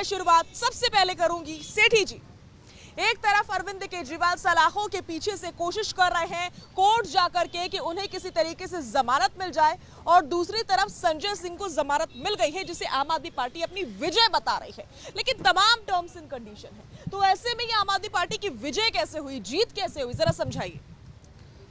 मैं शुरुआत सबसे पहले करूंगी सेठी जी। एक तरफ अरविंद केजरीवाल सलाखों के पीछे से कोशिश कर रहे हैं कोर्ट जाकर के कि उन्हें किसी तरीके से जमानत मिल जाए, और दूसरी तरफ संजय सिंह को जमानत मिल गई है जिसे आम आदमी पार्टी अपनी विजय बता रही है, लेकिन तमाम टर्म्स एंड कंडीशन है। तो ऐसे में ये आम आदमी पार्टी की विजय कैसे हुई, जीत कैसे हुई, जरा समझाइए।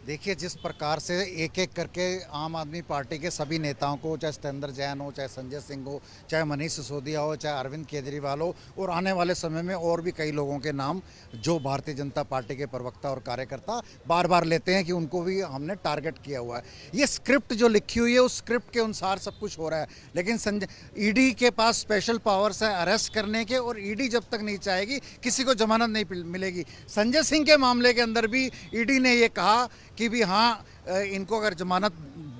देखिए, जिस प्रकार से एक एक करके आम आदमी पार्टी के सभी नेताओं को, चाहे सत्येंद्र जैन हो, चाहे संजय सिंह हो, चाहे मनीष सिसोदिया हो, चाहे अरविंद केजरीवाल हो, और आने वाले समय में और भी कई लोगों के नाम जो भारतीय जनता पार्टी के प्रवक्ता और कार्यकर्ता बार बार लेते हैं कि उनको भी हमने टारगेट किया हुआ है। ये स्क्रिप्ट जो लिखी हुई है उस स्क्रिप्ट के अनुसार सब कुछ हो रहा है, लेकिन ईडी के पास स्पेशल पावर्स है अरेस्ट करने के, और ईडी जब तक नहीं चाहेगी किसी को जमानत नहीं मिलेगी। संजय सिंह के मामले के अंदर भी ईडी ने ये कहा कि भी हाँ, इनको अगर जमानत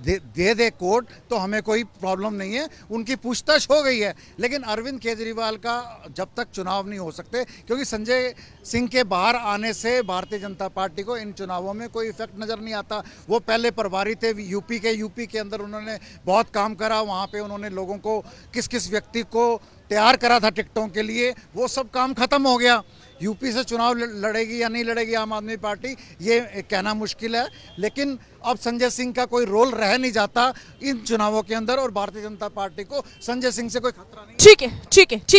दे कोर्ट तो हमें कोई प्रॉब्लम नहीं है, उनकी पूछताछ हो गई है। लेकिन अरविंद केजरीवाल का जब तक चुनाव नहीं हो सकते, क्योंकि संजय सिंह के बाहर आने से भारतीय जनता पार्टी को इन चुनावों में कोई इफेक्ट नज़र नहीं आता। वो पहले प्रभारी थे यूपी के अंदर, उन्होंने बहुत काम करा, वहाँ पे उन्होंने लोगों को किस किस व्यक्ति को तैयार करा था टिकटों के लिए, वो सब काम खत्म हो गया। यूपी से चुनाव लड़ेगी या नहीं लड़ेगी आम आदमी पार्टी, ये कहना मुश्किल है, लेकिन अब संजय सिंह का कोई रोल रह नहीं जाता इन चुनावों के अंदर, और भारतीय जनता पार्टी को संजय सिंह से कोई खतरा नहीं। ठीक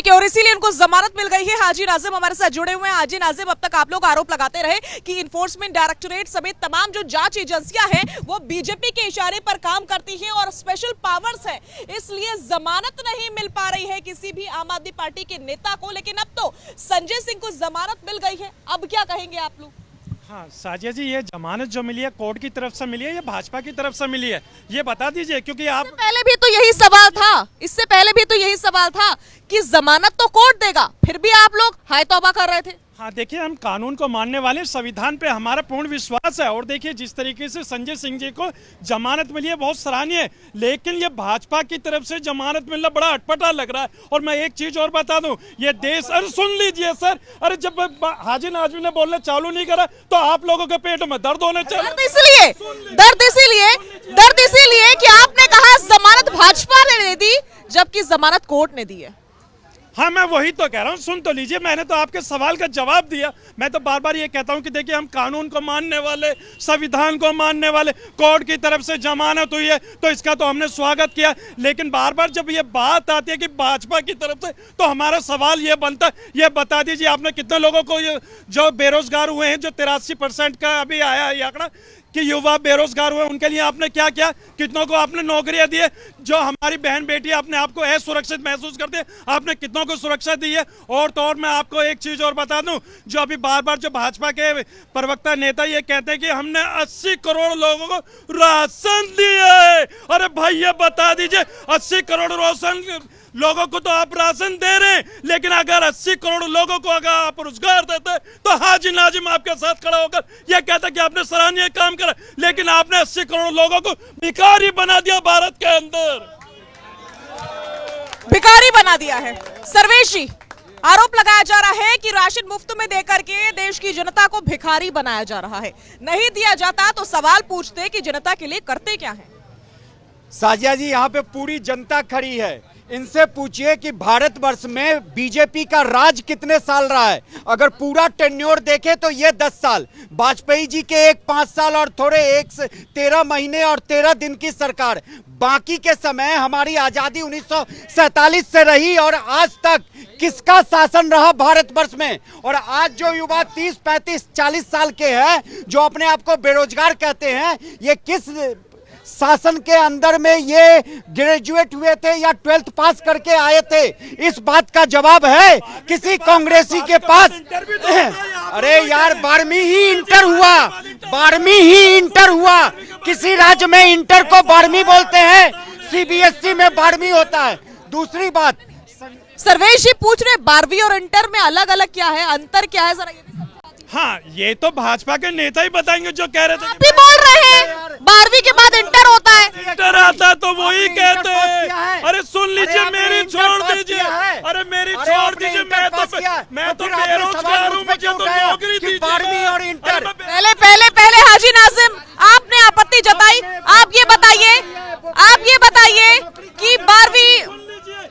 है, और इसीलिए उनको जमानत मिल गई है। हाजी नाजिम हमारे साथ जुड़े हुए हैं। हाजी नाजिम, अब तक आप लोग आरोप लगाते रहे कि इन्फोर्समेंट डायरेक्टोरेट समेत तमाम जो जांच एजेंसियां हैं वो बीजेपी के इशारे पर काम करती हैं और स्पेशल पावर्स है, इसलिए जमानत नहीं मिल पा रही है किसी भी आम आदमी पार्टी के नेता को, लेकिन अब तो संजय सिंह को जमानत मिल गई है। अब क्या कहेंगे आप लोग? हाँ साजिया जी, ये जमानत जो मिली है कोर्ट की तरफ से मिली है या भाजपा की तरफ से मिली है, ये बता दीजिए, क्योंकि आप पहले भी तो यही सवाल था, इससे पहले भी तो यही सवाल था कि जमानत तो कोर्ट देगा, फिर भी आप लोग हाय तौबा कर रहे थे। हाँ देखिए, हम कानून को मानने वाले, संविधान पे हमारा पूर्ण विश्वास है, और देखिए जिस तरीके से संजय सिंह जी को जमानत मिली है बहुत सराहनीय है, लेकिन ये भाजपा की तरफ से जमानत मिलना बड़ा अटपटा लग रहा है। और मैं एक चीज और बता दूं, ये देश, अरे सुन लीजिए सर, अरे जब हाजी नाजिम ने बोलना चालू नहीं करा तो आप लोगों के पेट में दर्द होने चले। दर्द इसीलिए कि आपने कहा जमानत भाजपा ने दे दी जबकि जमानत कोर्ट ने दी है। हाँ मैं वही तो कह रहा हूँ, सुन तो लीजिए, मैंने तो आपके सवाल का जवाब दिया। मैं तो बार बार ये कहता हूँ कि देखिए, हम कानून को मानने वाले, संविधान को मानने वाले, कोर्ट की तरफ से जमानत हुई है तो इसका तो हमने स्वागत किया, लेकिन बार बार जब ये बात आती है कि भाजपा की तरफ से, तो हमारा सवाल ये बनता है, ये बता दीजिए आपने कितने लोगों को जो बेरोजगार हुए हैं, जो 83% का अभी आया है आंकड़ा कि युवा बेरोजगार हुए, उनके लिए आपने क्या किया, कितनों को आपने नौकरियां दी है, जो हमारी बहन बेटी अपने आप को असुरक्षित महसूस करते हैं, आपने कितनों को सुरक्षा दी है। और तो और मैं आपको एक चीज और बता दूं, जो अभी बार बार जो भाजपा के प्रवक्ता नेता ये कहते हैं कि हमने 80 करोड़ लोगों को राशन दिया है। अरे भाई ये बता दीजिए, 80 करोड़ राशन लोगों को तो आप राशन दे रहे हैं, लेकिन अगर 80 करोड़ लोगों को अगर आप रोजगार देते तो हाजी नाजिम आपके साथ खड़ा होकर यह कहता कि आपने सराहनीय काम करा, लेकिन आपने 80 करोड़ लोगों को भिखारी बना दिया, भारत के अंदर भिखारी बना दिया है। सर्वेश जी, आरोप लगाया जा रहा है कि राशन मुफ्त में देकर के देश की जनता को भिखारी बनाया जा रहा है, नहीं दिया जाता तो सवाल पूछते कि जनता के लिए करते क्या है। साजिया जी, यहाँ पे पूरी जनता खड़ी है, इनसे पूछिए कि भारतवर्ष में बीजेपी का राज कितने साल रहा है। अगर पूरा टेन्योर देखें तो ये 10 साल, वाजपेयी जी के 5 साल और थोड़े 13 महीने और 13 दिन की सरकार, बाकी के समय हमारी आजादी 1947 से रही, और आज तक किसका शासन रहा भारतवर्ष में। और आज जो युवा 30, 35, 40 साल के हैं, जो अपने आप को बेरोजगार कहते हैं, ये किस शासन के अंदर में ये ग्रेजुएट हुए थे या 12th पास करके आए थे? इस बात का जवाब है किसी कांग्रेसी के पास? अरे यार, 12वीं ही इंटर हुआ, 12वीं ही इंटर हुआ। किसी राज्य में इंटर को 12वीं बोलते हैं, सीबीएसई में 12वीं होता है। दूसरी बात, सर्वेश जी पूछ रहे 12वीं और इंटर में अलग अलग क्या है, अंतर क्या है, जरा ये भी समझा दीजिए। हाँ ये तो भाजपा के नेता ही बताएंगे, जो कह रहे थे। आप भी बोल रहे हैं 12वीं के बाद इंटर होता है, इंटर आता तो वही कहते हैं। अरे सुन लीजिए, मेरी छोड़ दीजिए, अरे मेरी छोड़ दीजिए, मैं तो बेरोजगार हूँ, मुझे तो नौकरी दीजिए। 12वीं और इंटर, पहले हाजी नाजिम आपने आपत्ति जताई, आप ये बताइए कि 12वीं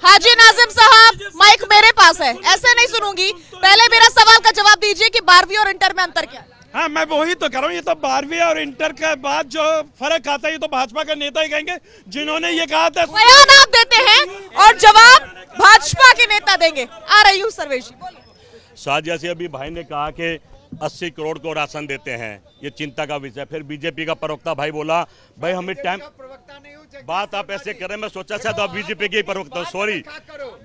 हाजी नाजिम साहब, माइक मेरे पास है, ऐसे नहीं सुनूंगी। पहले मेरा सवाल का जवाब दीजिए कि 12वीं और इंटर में अंतर क्या है? हाँ, मैं वही तो कह रहा हूँ, ये तो 12वीं और इंटर के बाद जो फर्क आता है ये तो भाजपा के नेता ही कहेंगे, जिन्होंने ये कहा था। बयान आप देते हैं और जवाब भाजपा के नेता देंगे। आ रही हूँ सर्वेश जी, बोलिए। साजिया से अभी भाई ने कहा कि 80 करोड़ को राशन देते हैं, ये चिंता का विषय। फिर बीजेपी का प्रवक्ता भाई बोला भाई हमें टाइम, बात आप ऐसे कर रहे हैं, मैं सोचा शायद आप बीजेपी के प्रवक्ता, सॉरी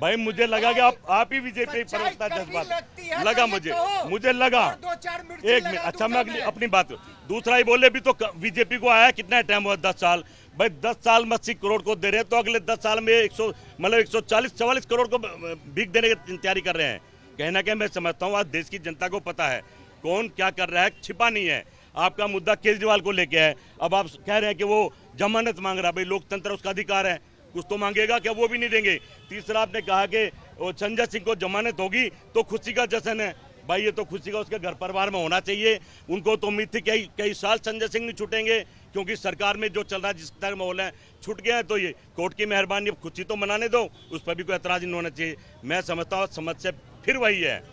भाई, मुझे लगा कि आप ही बीजेपी प्रवक्ता, जज्बात लगा मुझे लगा। एक मिनट, अच्छा मैं अपनी बात, दूसरा ही बोले भी तो बीजेपी को आया कितना टाइम हुआ, 10 साल। भाई 10 साल में 80 करोड़ को दे रहे हैं, तो अगले 10 साल में 140-44 करोड़ को भीख देने की तैयारी कर रहे हैं। कहना क्या, मैं समझता हूँ आज देश की जनता को पता है कौन क्या कर रहा है, छिपा नहीं है। आपका मुद्दा केजरीवाल को लेके है, अब आप कह रहे हैं कि वो जमानत मांग रहा है, भाई लोकतंत्र उसका अधिकार है, कुछ तो मांगेगा, क्या वो भी नहीं देंगे। तीसरा आपने कहा कि संजय सिंह को जमानत होगी तो खुशी का जश्न है, भाई ये तो खुशी का उसके घर परिवार में होना चाहिए। उनको तो उम्मीद थी कई साल संजय सिंह नहीं छूटेंगे, क्योंकि सरकार में जो चल रहा है जिस तरह माहौल है, छूट गया है, तो ये कोर्ट की मेहरबानी, अब खुशी तो मनाने दो, उस पर भी कोई एतराज नहीं होना चाहिए। मैं समझता हूँ समस्या फिर वही है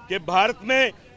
कि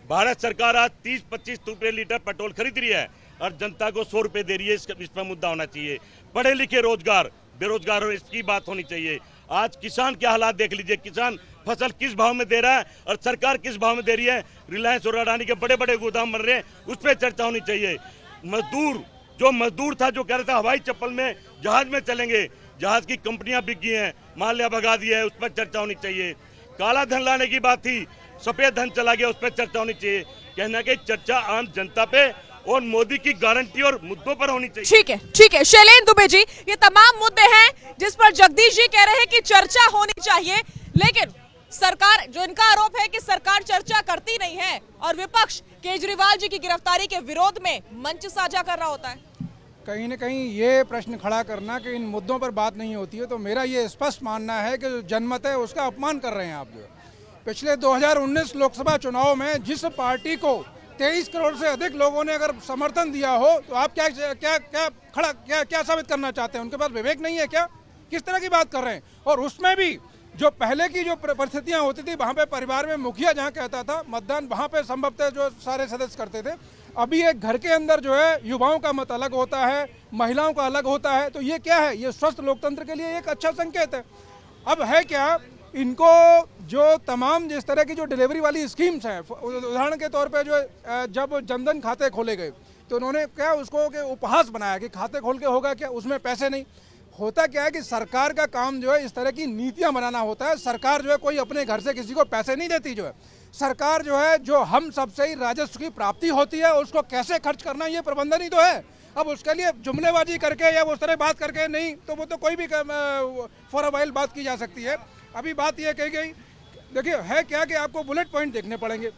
भारत सरकार आज 30-25 रुपये लीटर पेट्रोल खरीद रही है और जनता को 100 रुपये दे रही है, इस पर मुद्दा होना चाहिए। पढ़े लिखे रोजगार, बेरोजगार हो, इसकी बात होनी चाहिए। आज किसान के हालात देख लीजिए, किसान फसल किस भाव में दे रहा है और सरकार किस भाव में दे रही है। रिलायंस और अडानी के बड़े बड़े गोदाम बन रहे हैं, उस पर चर्चा होनी चाहिए। मजदूर था जो कह रहा था हवाई चप्पल में जहाज में चलेंगे, जहाज की कंपनियां बिक गई हैं, माल्या भगा दिया है, उस पर चर्चा होनी चाहिए। काला धन लाने की बात थी, सफेद धन चला गया, उस पर चर्चा होनी चाहिए। कहना कि चर्चा आम जनता पे और मोदी की गारंटी और मुद्दों पर होनी चाहिए। ठीक है शैलेंद्र दुबे जी, ये तमाम मुद्दे हैं जिस पर जगदीश जी कह रहे हैं कि चर्चा होनी चाहिए, लेकिन सरकार, जो इनका आरोप है कि सरकार चर्चा करती नहीं है और विपक्ष केजरीवाल जी की गिरफ्तारी के विरोध में मंच साझा कर रहा होता है। कहीं न कहीं ये प्रश्न खड़ा करना कि इन मुद्दों पर बात नहीं होती है, तो मेरा ये स्पष्ट मानना है कि जो जनमत है उसका अपमान कर रहे हैं आप। जो पिछले 2019 लोकसभा चुनाव में जिस पार्टी को 23 करोड़ से अधिक लोगों ने अगर समर्थन दिया हो, तो आप क्या साबित करना चाहते हैं? उनके पास विवेक नहीं है क्या? किस तरह की बात कर रहे हैं? और उसमें भी जो पहले की जो परिस्थितियां होती थी, वहाँ पे परिवार में मुखिया जहाँ कहता था मतदान, वहाँ पे संभवतः जो सारे सदस्य करते थे। अभी एक घर के अंदर जो है युवाओं का मत अलग होता है, महिलाओं का अलग होता है, तो ये क्या है? ये स्वस्थ लोकतंत्र के लिए एक अच्छा संकेत है। अब है क्या, इनको जो तमाम जिस तरह की जो डिलीवरी वाली स्कीम्स हैं, उदाहरण के तौर पे जो जब जनधन खाते खोले गए तो उन्होंने क्या उसको के उपहास बनाया कि खाते खोल के होगा क्या, उसमें पैसे नहीं। होता क्या है कि सरकार का काम जो है इस तरह की नीतियां बनाना होता है। सरकार जो है कोई अपने घर से किसी को पैसे नहीं देती। जो है सरकार जो है जो हम सबसे ही राजस्व की प्राप्ति होती है उसको कैसे खर्च करना, ये प्रबंधन ही तो है। अब उसके लिए जुमलेबाजी करके या उस तरह बात करके नहीं, तो वो तो कोई भी फॉर अ वाइल बात की जा सकती है। अभी बात यह कही गई, देखिए है क्या कि आपको बुलेट पॉइंट देखने पड़ेंगे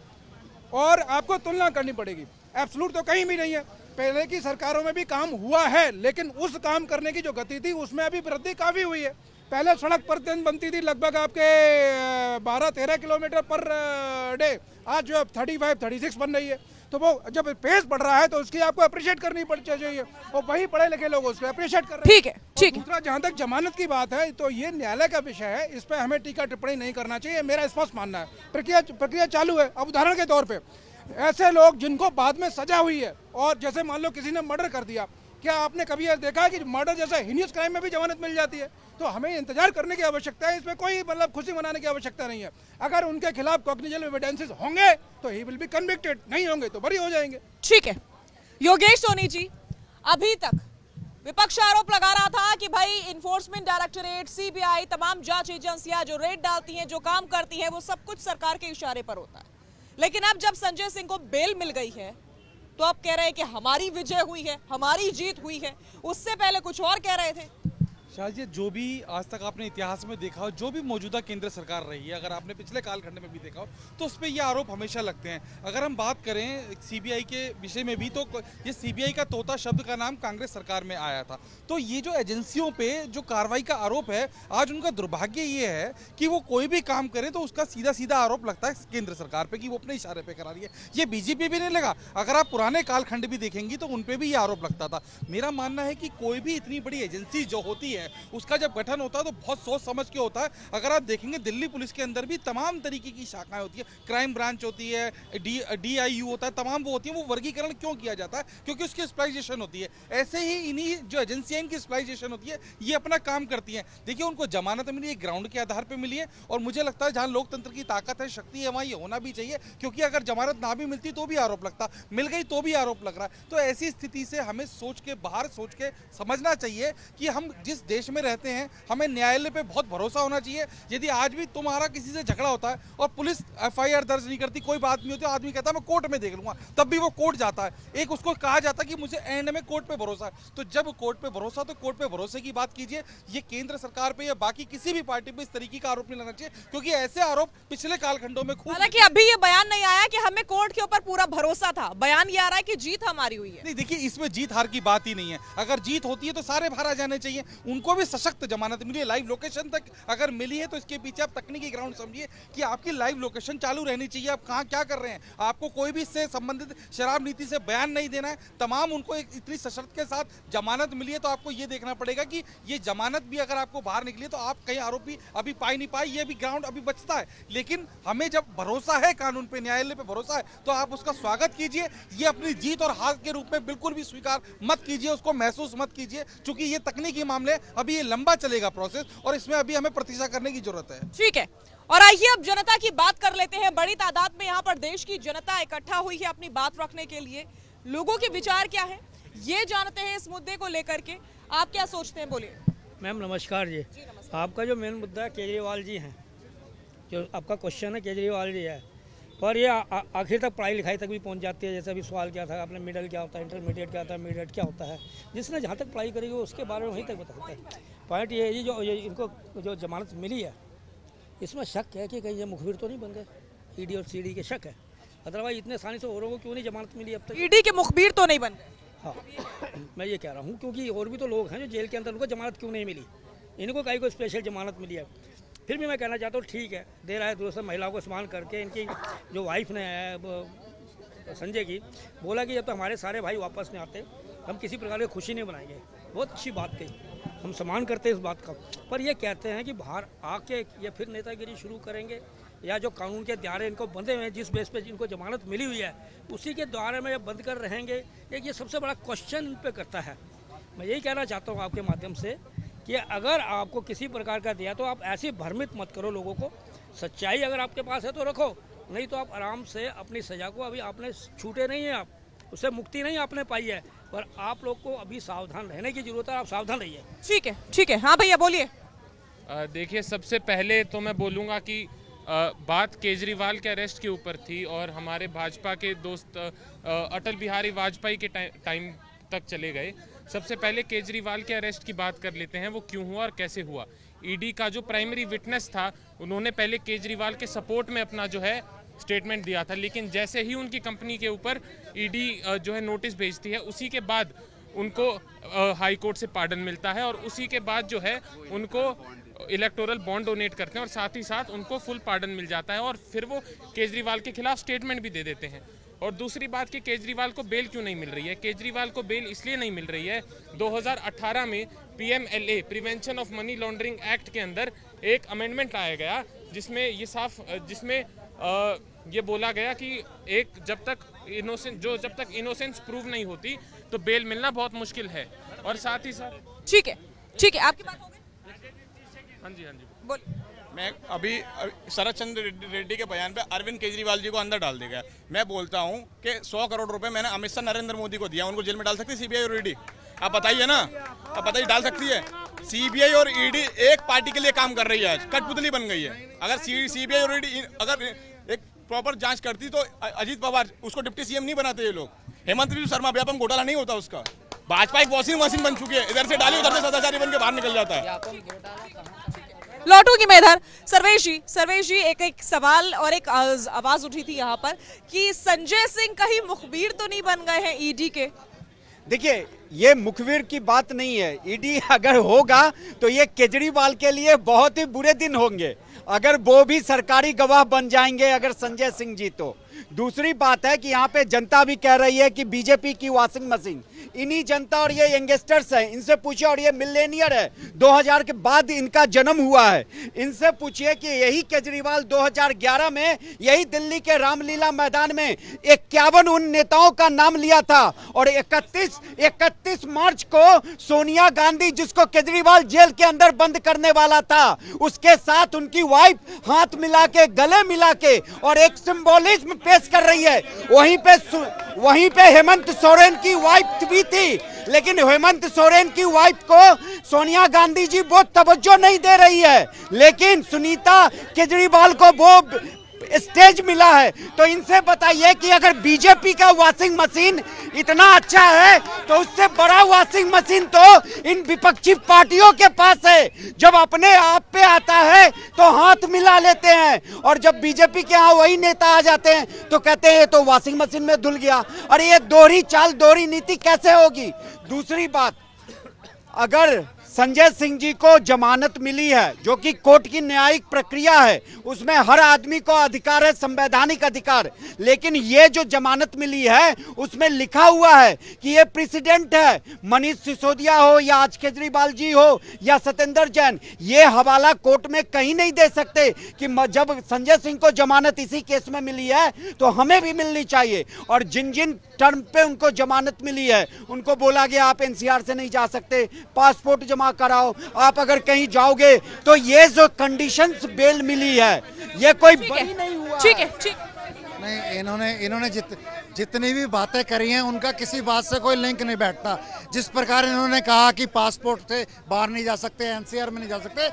और आपको तुलना करनी पड़ेगी। एब्सोल्यूट तो कहीं भी नहीं है। पहले की सरकारों में भी काम हुआ है, लेकिन उस काम करने की जो गति थी उसमें अभी वृद्धि काफ़ी हुई है। पहले सड़क प्रतिदिन बनती थी लगभग आपके 12-13 किलोमीटर पर डे, आज जो 35-36 बन रही है। तो वो जब पेस बढ़ रहा है तो उसकी आपको अप्रिशिएट करनी चाहिए, और वही पढ़े लिखे लोग उसको अप्रिशिएट कर रहे हैं। ठीक है। दूसरा, जहाँ तक जमानत की बात है तो ये न्यायालय का विषय है, इस पर हमें टीका टिप्पणी नहीं करना चाहिए, मेरा स्पष्ट मानना है। प्रक्रिया चालू है। अब उदाहरण के तौर पे ऐसे लोग जिनको बाद में सजा हुई है, और जैसे मान लो किसी ने मर्डर कर दिया, क्या आपने कभी यह देखा है कि मर्डर जैसा हीनियस क्राइम में भी जमानत मिल जाती है? तो हमें इंतजार करने की आवश्यकता है, इसमें कोई मतलब खुशी मनाने की आवश्यकता नहीं है। अगर उनके खिलाफ कॉग्निजेबल एविडेंसेस होंगे तो ही विल बी कन्विक्टेड, नहीं होंगे तो बरी हो जाएंगे। ठीक है योगेश सोनी जी, अभी तक विपक्ष आरोप लगा रहा था कि भाई इन्फोर्समेंट डायरेक्टरेट, सीबीआई, तमाम जांच एजेंसियां जो रेड डालती हैं, जो काम करती हैं, वो सब कुछ सरकार के इशारे पर होता है। लेकिन अब जब संजय सिंह को बेल मिल गई है तो आप कह रहे हैं कि हमारी विजय हुई है, हमारी जीत हुई है। उससे पहले कुछ और कह रहे थे। शायद ये जो भी आज तक आपने इतिहास में देखा हो, जो भी मौजूदा केंद्र सरकार रही है, अगर आपने पिछले कालखंड में भी देखा हो, तो उस पर ये आरोप हमेशा लगते हैं। अगर हम बात करें सीबीआई के विषय में भी, तो ये सीबीआई का तोता शब्द का नाम कांग्रेस सरकार में आया था। तो ये जो एजेंसियों पे जो कार्रवाई का आरोप है, आज उनका दुर्भाग्य ये है कि वो कोई भी काम करे तो उसका सीधा सीधा आरोप लगता है केंद्र सरकार पे कि वो अपने इशारे पे करा रही है। ये बीजेपी भी नहीं लगा, अगर आप पुराने कालखंड भी देखेंगी तो उन पर भी ये आरोप लगता था। मेरा मानना है कि कोई भी इतनी बड़ी एजेंसी जो होती है है। उसका जब गठन होता है तो बहुत सोच समझ के होता है। अगर आप देखेंगे दिल्ली पुलिस के अंदर भी तमाम तरीके की शाखाएं होती है, क्राइम ब्रांच होती है, DIU होता है, तमाम वो होती है। वो वर्गीकरण क्यों किया जाता है? क्योंकि उसकी स्पेशलाइजेशन होती है। ऐसे ही इन्हीं जो एजेंसियां इनकी स्पेशलाइजेशन होती है, ये अपना काम करती हैं। देखिए उनको जमानत मिली है, ग्राउंड के आधार पर मिली है, और मुझे लगता है जहां लोकतंत्र की ताकत है, शक्ति है, वहां ये होना भी चाहिए। क्योंकि अगर जमानत ना भी मिलती तो भी आरोप लगता, मिल गई तो भी आरोप लग रहा है। तो ऐसी स्थिति से हमें सोच के बाहर सोच के समझना चाहिए कि हम जिस देश में रहते हैं हमें न्यायालय पे बहुत भरोसा होना चाहिए। यदि आज भी तुम्हारा किसी से झगड़ा होता है और पुलिस FIR दर्ज नहीं करती, कोई बात नहीं होती, आदमी कहता है मैं कोर्ट में देख लूंगा, तब भी वो कोर्ट जाता है। एक उसको कहा जाता है कि मुझे एंड में कोर्ट पे भरोसा है। तो जब कोर्ट पे भरोसा, तो कोर्ट पे भरोसे की बात कीजिए। ये केंद्र सरकार पे या बाकी किसी भी पार्टी पे इस तरीके का आरोप नहीं लगना चाहिए, क्योंकि ऐसे आरोप पिछले कालखंडों में खूब। हालांकि अभी ये बयान नहीं आया कि हमें कोर्ट के ऊपर पूरा भरोसा था, बयान ये आ रहा है कि जीत हमारी हुई है। नहीं, देखिए इसमें जीत हार की बात ही नहीं है। अगर जीत होती है तो सारे बाहर आ जाने चाहिए। उनको भी सशक्त जमानत मिली है, लाइव लोकेशन तक अगर मिली है तो इसके पीछे आप तकनीकी ग्राउंड समझिए कि आपकी लाइव लोकेशन चालू रहनी चाहिए। आप कहाँ क्या कर रहे हैं, आपको कोई भी इससे संबंधित शराब नीति से बयान नहीं देना है। तमाम उनको एक इतनी सशक्त के साथ जमानत मिली है, तो आपको ये देखना पड़ेगा कि ये जमानत भी अगर आपको बाहर निकली है तो आप कहीं आरोपी अभी पाई नहीं पाई, ये भी ग्राउंड अभी बचता है। लेकिन हमें जब भरोसा है कानून पे, न्यायालय पे भरोसा है, तो आप उसका स्वागत कीजिए। ये अपनी जीत और हार के रूप में बिल्कुल भी स्वीकार मत कीजिए, उसको महसूस मत कीजिए, क्योंकि ये तकनीकी मामले अभी ये लंबा चलेगा प्रोसेस, और इसमें अभी हमें प्रतीक्षा करने की जरूरत है। ठीक है, और आइए अब जनता की बात कर लेते हैं। बड़ी तादाद में यहाँ पर देश की जनता इकट्ठा हुई है अपनी बात रखने के लिए। लोगों के विचार क्या है ये जानते हैं इस मुद्दे को लेकर के। आप क्या सोचते हैं, बोलिए। मैम नमस्कार जी। आपका जो मेन मुद्दा है केजरीवाल जी हैं, जो आपका क्वेश्चन है केजरीवाल जी है, पर ये आखिर तक पढ़ाई लिखाई तक भी पहुंच जाती है। जैसे अभी सवाल क्या था आपने, मिडिल क्या होता है, इंटरमीडिएट क्या होता है, मीडिएट क्या होता है। जिसने जहाँ तक पढ़ाई करी हो उसके बारे में वहीं तक बता सकता है। पॉइंट ये है जो इनको जो जमानत मिली है, इसमें शक है कि कहीं ये मुखबिर तो नहीं बन गए, ED और CD के शक है। अदरवाइज इतने आसानी से औरों को क्यों नहीं जमानत मिली अब तक? ED के मुखबिर तो नहीं बन गए। हाँ, मैं ये कह रहा हूँ क्योंकि और भी तो लोग हैं जो जेल के अंदर, उनको जमानत क्यों नहीं मिली, इनको कहीं को स्पेशल जमानत मिली है। फिर भी मैं कहना चाहता हूँ ठीक है, दे रहा है दूसरे महिलाओं को सम्मान करके। इनकी जो वाइफ ने संजय की बोला कि जब तो हमारे सारे भाई वापस नहीं आते हम किसी प्रकार की खुशी नहीं बनाएंगे, बहुत अच्छी बात कही, हम सम्मान करते हैं इस बात का। पर ये कहते हैं कि बाहर आके ये फिर नेतागिरी शुरू करेंगे, या जो कानून के दायरे इनको बंधे हुए हैं, जिस बेस पे जिनको जमानत मिली हुई है उसी के दायरे में ये बंद कर रहेंगे। एक ये सबसे बड़ा क्वेश्चन इन पे करता है। मैं यही कहना चाहता हूँ आपके माध्यम से कि अगर आपको किसी प्रकार का दिया तो आप ऐसे भ्रमित मत करो लोगों को। सच्चाई अगर आपके पास है तो रखो, नहीं तो आप आराम से अपनी सज़ा को, अभी आपने छूटे नहीं हैं, आप उससे मुक्ति नहीं आपने पाई है, पर आप लोग को अभी सावधान रहने की जरूरत है। आप सावधान रहिए। ठीक है, ठीक है। हाँ भैया बोलिए। देखिए, सबसे पहले तो मैं बोलूँगा कि बात केजरीवाल के अरेस्ट के ऊपर थी, और हमारे भाजपा के दोस्त अटल बिहारी वाजपेयी के टाइम तक चले गए। सबसे पहले केजरीवाल के अरेस्ट की बात कर लेते हैं, वो क्यों हुआ और कैसे हुआ। ED का जो प्राइमरी विटनेस था, उन्होंने पहले केजरीवाल के सपोर्ट में अपना जो है स्टेटमेंट दिया था, लेकिन जैसे ही उनकी कंपनी के ऊपर ED जो है नोटिस भेजती है, उसी के बाद उनको हाई कोर्ट से पार्डन मिलता है, और उसी के बाद जो है उनको इलेक्टोरल बॉन्ड डोनेट करते हैं, और साथ ही साथ उनको फुल पार्डन मिल जाता है, और फिर वो केजरीवाल के खिलाफ स्टेटमेंट भी दे देते हैं। और दूसरी बात कि केजरीवाल को बेल क्यों नहीं मिल रही है। केजरीवाल को बेल इसलिए नहीं मिल रही है, 2018 में PMLA prevention of money laundering act के अंदर एक अमेंडमेंट लाया गया, जिसमें ये बोला गया कि जब तक इनोसेंस प्रूव नहीं होती तो बेल मिलना बहुत मुश्किल है। और साथ ही साथ ठीक है, ठीक है, आपकी बात हो गई। हाँ जी बोल। मैं अभी शरद चंद्र रेड्डी के बयान पे अरविंद केजरीवाल जी को अंदर डाल दिया गया। मैं बोलता हूं कि 100 करोड़ रुपए मैंने अमित शाह नरेंद्र मोदी को दिया, उनको जेल में डाल सकती है CBI और ED? आप बताइए ना, आप बताइए, डाल सकती है? CBI और ED एक पार्टी के लिए काम कर रही है, आज कठपुतली बन गई है। अगर CBI और ED अगर एक प्रॉपर जांच करती तो अजीत पवार उसको डिप्टी CM नहीं बनाते ये लोग। हेमंत बिस्वा शर्मा व्यापम घोटाला नहीं होता उसका। भाजपा एक वॉशिंग मशीन बन चुकी है, इधर से डाली उधर से सदाचारी बन के बाहर निकल जाता है। लौटूंगी मैं इधर। सर्वेश जी एक सवाल और एक आवाज उठी थी यहाँ पर कि संजय सिंह कहीं मुखबिर तो नहीं बन गए हैं ED के। देखिए, ये मुखबिर की बात नहीं है। ED अगर होगा तो ये केजरीवाल के लिए बहुत ही बुरे दिन होंगे, अगर वो भी सरकारी गवाह बन जाएंगे, अगर संजय सिंह जी। तो दूसरी बात है कि यहाँ पे जनता भी कह रही है कि बीजेपी की वॉशिंग मशीन इन्हीं जनता और ये यंगस्टर्स हैं, इनसे पूछिए, और ये मिलेनियर है, 2000 के बाद इनका जन्म हुआ है, इनसे पूछिए कि यही केजरीवाल 2011 में यही दिल्ली के रामलीला मैदान में 51 उन नेताओं का नाम लिया था, और 31 मार्च को सोनिया गांधी, जिसको केजरीवाल जेल के अंदर बंद करने वाला था, उसके साथ उनकी वाइफ हाथ मिला के, गले मिला के और एक सिंबोलिज्म पेश कर रही है। वहीं पे हेमंत सोरेन की वाइफ भी थी, लेकिन हेमंत सोरेन की वाइफ को सोनिया गांधी जी बहुत तवज्जो नहीं दे रही है, लेकिन सुनीता केजरीवाल को वो स्टेज मिला है। तो इनसे बताइए कि अगर बीजेपी का वॉशिंग मशीन इतना अच्छा है तो उससे बड़ा वॉशिंग मशीन तो इन विपक्षी पार्टियों के पास है। जब अपने आप पे आता है तो हाथ मिला लेते हैं, और जब बीजेपी के यहाँ वही नेता आ जाते हैं तो कहते हैं तो वॉशिंग मशीन में धुल गया। और ये दोहरी चाल, दोहरी नीति कैसे होगी? दूसरी बात, अगर संजय सिंह जी को जमानत मिली है, जो कि कोर्ट की न्यायिक प्रक्रिया है, उसमें हर आदमी को अधिकार है, संवैधानिक अधिकार, लेकिन ये जो जमानत मिली है उसमें लिखा हुआ है कि ये प्रेसिडेंट है, मनीष सिसोदिया हो या आज केजरीवाल जी हो या सत्येंद्र जैन, ये हवाला कोर्ट में कहीं नहीं दे सकते कि जब संजय सिंह को जमानत इसी केस में मिली है तो हमें भी मिलनी चाहिए। और जिन जिन टर्म पे उनको जमानत मिली है उनको बोला गया आप एनसीआर से नहीं जा सकते, पासपोर्ट जमा कराओ, आप अगर कहीं जाओगे तो ये जो कंडीशंस बेल मिली है ये कोई बड़ी नहीं हुआ। ठीक है, ठीक नहीं, इन्होंने जितनी भी बातें करी हैं उनका किसी बात से कोई लिंक नहीं बैठता। जिस प्रकार इन्होंने कहा कि पासपोर्ट से बाहर नहीं जा सकते, एनसीआर में नहीं जा सकते,